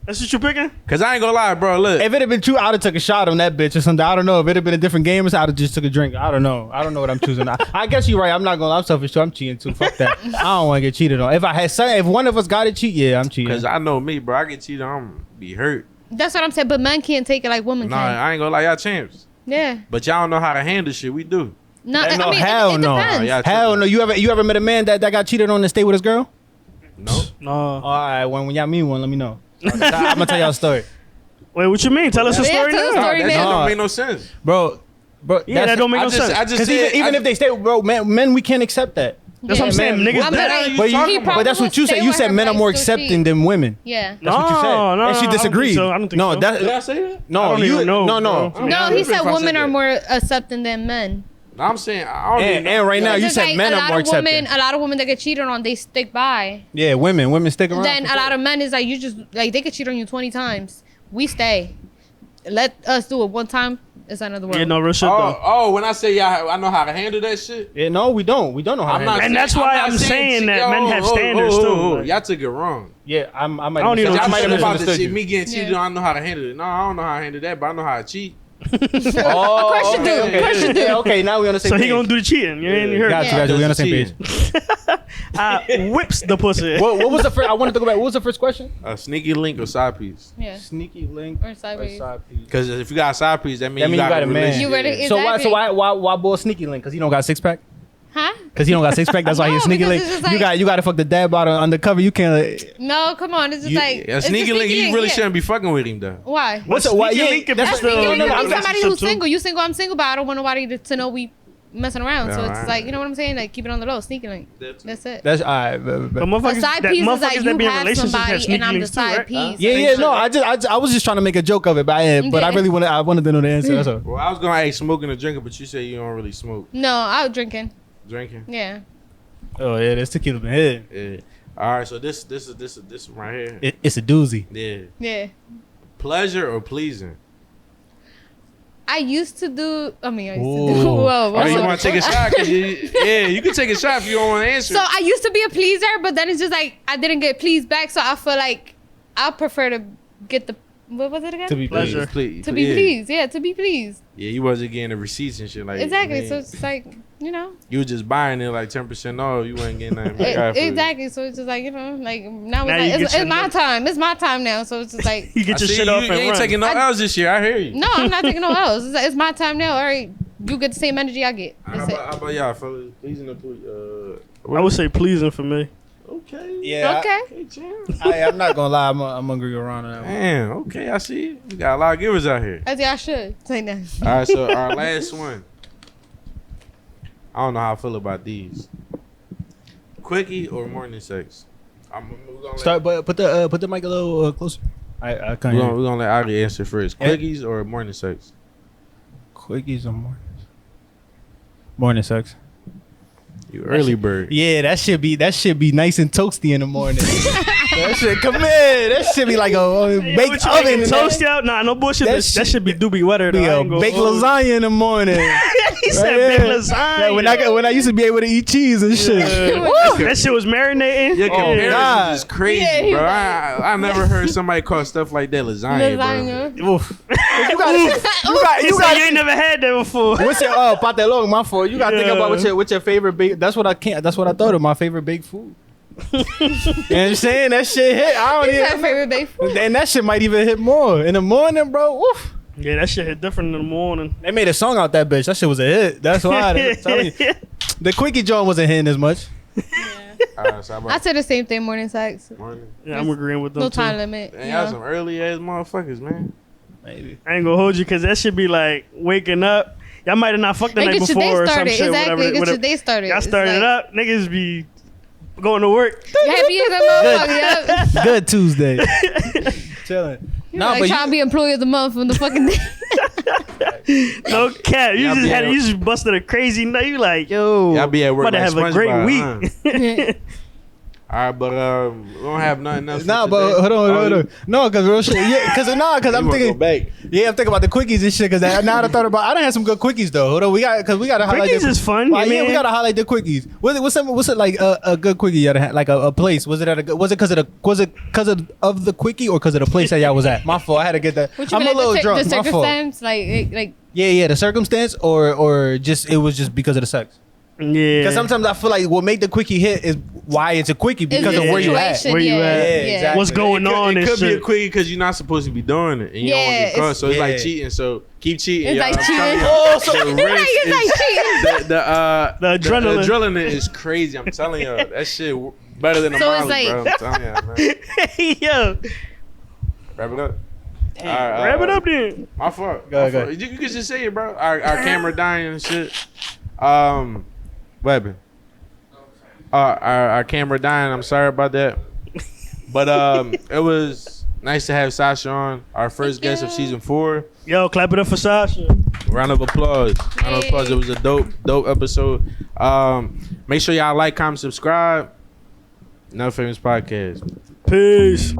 That's what you picking? Cause I ain't gonna lie, bro. Look, If it had been true, I'd have took a shot on that bitch or something. I don't know. If it had been a different game, I'd have just took a drink. I don't know. I don't know what I'm choosing. I guess you're right. I'm selfish too. I'm cheating too. Fuck that. I don't want to get cheated on. If one of us got to cheat, yeah, I'm cheating. cause I know me, bro. I get cheated on, I'm be hurt. That's what I'm saying. But men can't take it like women Nah, can. I ain't gonna lie, y'all champs. Yeah. But y'all don't know how to handle shit. We do. No, Hell I no, mean, hell it no. depends. Yeah. Hell no. You ever met a man that got cheated on and stayed with his girl? No. No. All right. When y'all meet one, let me know. I'm gonna tell y'all a story, Wait, what you mean? Tell us a Yeah, story tell us a now. story. That shit man. don't make no sense. bro. Yeah, that don't make no sense. I just Because said, even if they stay, bro, men, we can't accept that. That's what I'm saying. Man, Niggas I'm that. like, But, talking he about? probably but that's what you will said. stay You with said her, men but are more still cheat. accepting than women. Yeah. That's what you said. No, And she I don't think disagreed. so. I don't think no, so. that, Did I say that? no, I don't you even know, no. bro. No, he said if I women said are that. more accepting than men. No, I'm saying I don't even And right now, It's you just said like men a are lot more of women, accepting. a lot of women that get cheated on, they stick by. Yeah, women stick around. Then a lot of men is like, you just like they could cheat on you 20 times. We stay. Let us do it one time. It's another world. Yeah, no real shit though. Oh, when I say yeah, I know how to handle that shit. Yeah, no, we don't. We don't know how to I'm handle not it. And that's why I'm saying that men have standards, too. Like- Y'all took it wrong. Yeah, I might don't even know I Y'all what might said have about the misunderstood shit. you. Me getting cheated Yeah. on, I know how to handle it. No, I don't know how to handle that, but I know how to cheat. Oh, course you do. okay, Of course you do. Yeah, okay, now we on the same So page. he gonna do the cheating. You ain't heard. Got you, Yeah. we on the same page. Whips the pussy. What was the first? I wanted to go back. What was the first question? A sneaky link or side piece. Yeah. Sneaky link Or sideways. piece. Because if you got a side piece, that means That mean you got a man. relationship. You ready? Yeah. So Exactly. why boy sneaky link? Because he don't got a six pack. Huh? Because he don't got a six pack. That's why he's No, sneaky because link. it's just like- You got to fuck the dad bottle undercover. You can't. No, come on. It's just You- like a it's sneaky link, you really yeah. shouldn't be fucking with him though. Why? What's why? Sneaky Yeah, link if that's it's what- the- no, You no, can no, be I'm not- somebody relationship who's too. single. You single, I'm single, but I don't want nobody to know we messing around. So Yeah, it's alright. like, you know what I'm saying? Like, keep it on the low. Sneaky link. That's it. That's all right. But A motherfuckers, side that piece is motherfuckers like that you be in have relationships have somebody sneaky and I'm the links too, side right? piece. Yeah. No, I was just trying to make a joke of it, but I Yeah. really wanted to know the answer. That's all. Well, I was gonna ask smoking or drinking, but you say you don't really smoke. No, out drinking. Drinking. Yeah. Oh yeah, that's tequila in here. Yeah. All right. So this right here. It's a doozy. Yeah. Yeah. Pleasure or pleasing? I used to do. I used to do. Ooh. Whoa, Oh, you whoa. want to take a shot? Yeah, you can take a shot if you don't want to answer. So I used to be a pleaser, but then it's just like I didn't get pleased back. So I feel like I prefer to get the what was it again? To be Pleasure. Please, To be pleased. Yeah, to be pleased. Yeah, you wasn't getting the receipts and shit like Exactly. man, So it's like you was just buying it like 10% off. You wasn't getting nothing back for it. exactly. So it's just like like now, Now you it's, get your it's my money. time. It's my time now. So it's just like You get I your see shit you, off you and ain't run. taking no L's this year. I hear you. no, I'm not taking no L's. It's my time now. All right, you get the same energy I get. How That's it. about y'all, fellas? Please in the I would say pleasing for me. Okay. Yeah. Okay. Okay, champ. I'm not gonna lie. I'm gonna agree with Ron on that one. Man, okay, I see you. We got a lot of givers out here. As y'all should say that. All right, so our last one. I don't know how I feel about these. Quickie or morning sex? We're gonna Start, but put the mic a little closer. I can't. We're hear gonna, you. we gonna let Ali answer first. Yeah. Quickies or morning sex? Quickies or mornings? Morning sex. You early bird. Yeah, that should be nice and toasty in the morning. That shit come in. That should be like a baked What you oven. making toast out? Nah, no bullshit. That That should be doobie wetter. Be though. I a ain't gonna baked hold you. lasagna in the morning. He said Right, baked yeah. lasagna. When I used to be able to eat cheese and shit. That shit was marinating. Your comparison God. is crazy, Yeah, he bro. was I never heard somebody call stuff like that lasagna, Lasagna. Oof. You You got you ain't never had that before. What's your patelong? My fault. You gotta think about what's your favorite bake. That's what I thought of my favorite baked food. You know what I'm saying? That shit hit. I don't What's your even. favorite baked food? And that shit might even hit more in the morning, bro. Oof. Yeah, that shit hit different in the morning. They made a song out that bitch. That shit was a hit. That's why. I'm telling you. The quickie joint wasn't hitting as much. All right, so how about I say the same thing. Morning sex. morning? Yeah, I'm agreeing with them No too. time limit. Man, you y'all know? some early ass motherfuckers, man. Maybe. I ain't gonna hold you because that should be like waking up. Y'all might have not fucked the Like, night get your before day or some started. shit. Exactly. Whatever. Get your day started. Y'all It's started like, it up. Niggas be going to work. You happy as a motherfucker. Yep. Good Tuesday. Chilling. Nah, Like but trying to be employee of the month from the fucking day. No cap. You Y'all just be had at- you just busted a crazy night. You like, yo, Y'all be at work about to like have a great SpongeBob, week. All right, but we don't have nothing else. Nah, for but today. hold on. No, cause real shit. Yeah, cause I'm You thinking. wanna go back. Yeah, I'm thinking about the quickies and shit. Cause now I thought about. I done had some good quickies though. Hold on, we gotta highlight. Quickies the- is fun. Well, yeah, man. we gotta highlight the quickies. What's it like a good quickie you had? Like a place? Was it at a good? Was it because of the quickie or because of the place that y'all was at? My fault. I had to get that. What you I'm mean, a little the drunk. My fault. circumstance, like Yeah, the circumstance or just it was just because of the sex. Yeah. Because sometimes I feel like what make the quickie hit is why it's a quickie because it's of the where you at. situation, Where you yeah, at. Yeah, yeah. exactly. What's going on It and could be a shit. quickie because you're not supposed to be doing it, and you don't want to Yeah, get caught. So it's like yeah. cheating. So keep cheating. It's y'all. like I'm telling cheating. you, Oh, so the risk It's like cheating. the adrenaline. adrenaline is crazy. I'm telling you, that shit better than a So it's Molly, like- bro. I'm telling you, man. Yo, Wrap it up. All right, wrap it up then. My fault. Go My ahead, fault. You can just say it, bro. Our camera dying and shit. What happened? Our camera dying. I'm sorry about that. But it was nice to have Sasha on, our first guest of season 4. Yo, clap it up for Sasha. Round of applause. Round of applause. It was a dope episode. Make sure y'all like, comment, subscribe. Another Famous Podcast. Peace.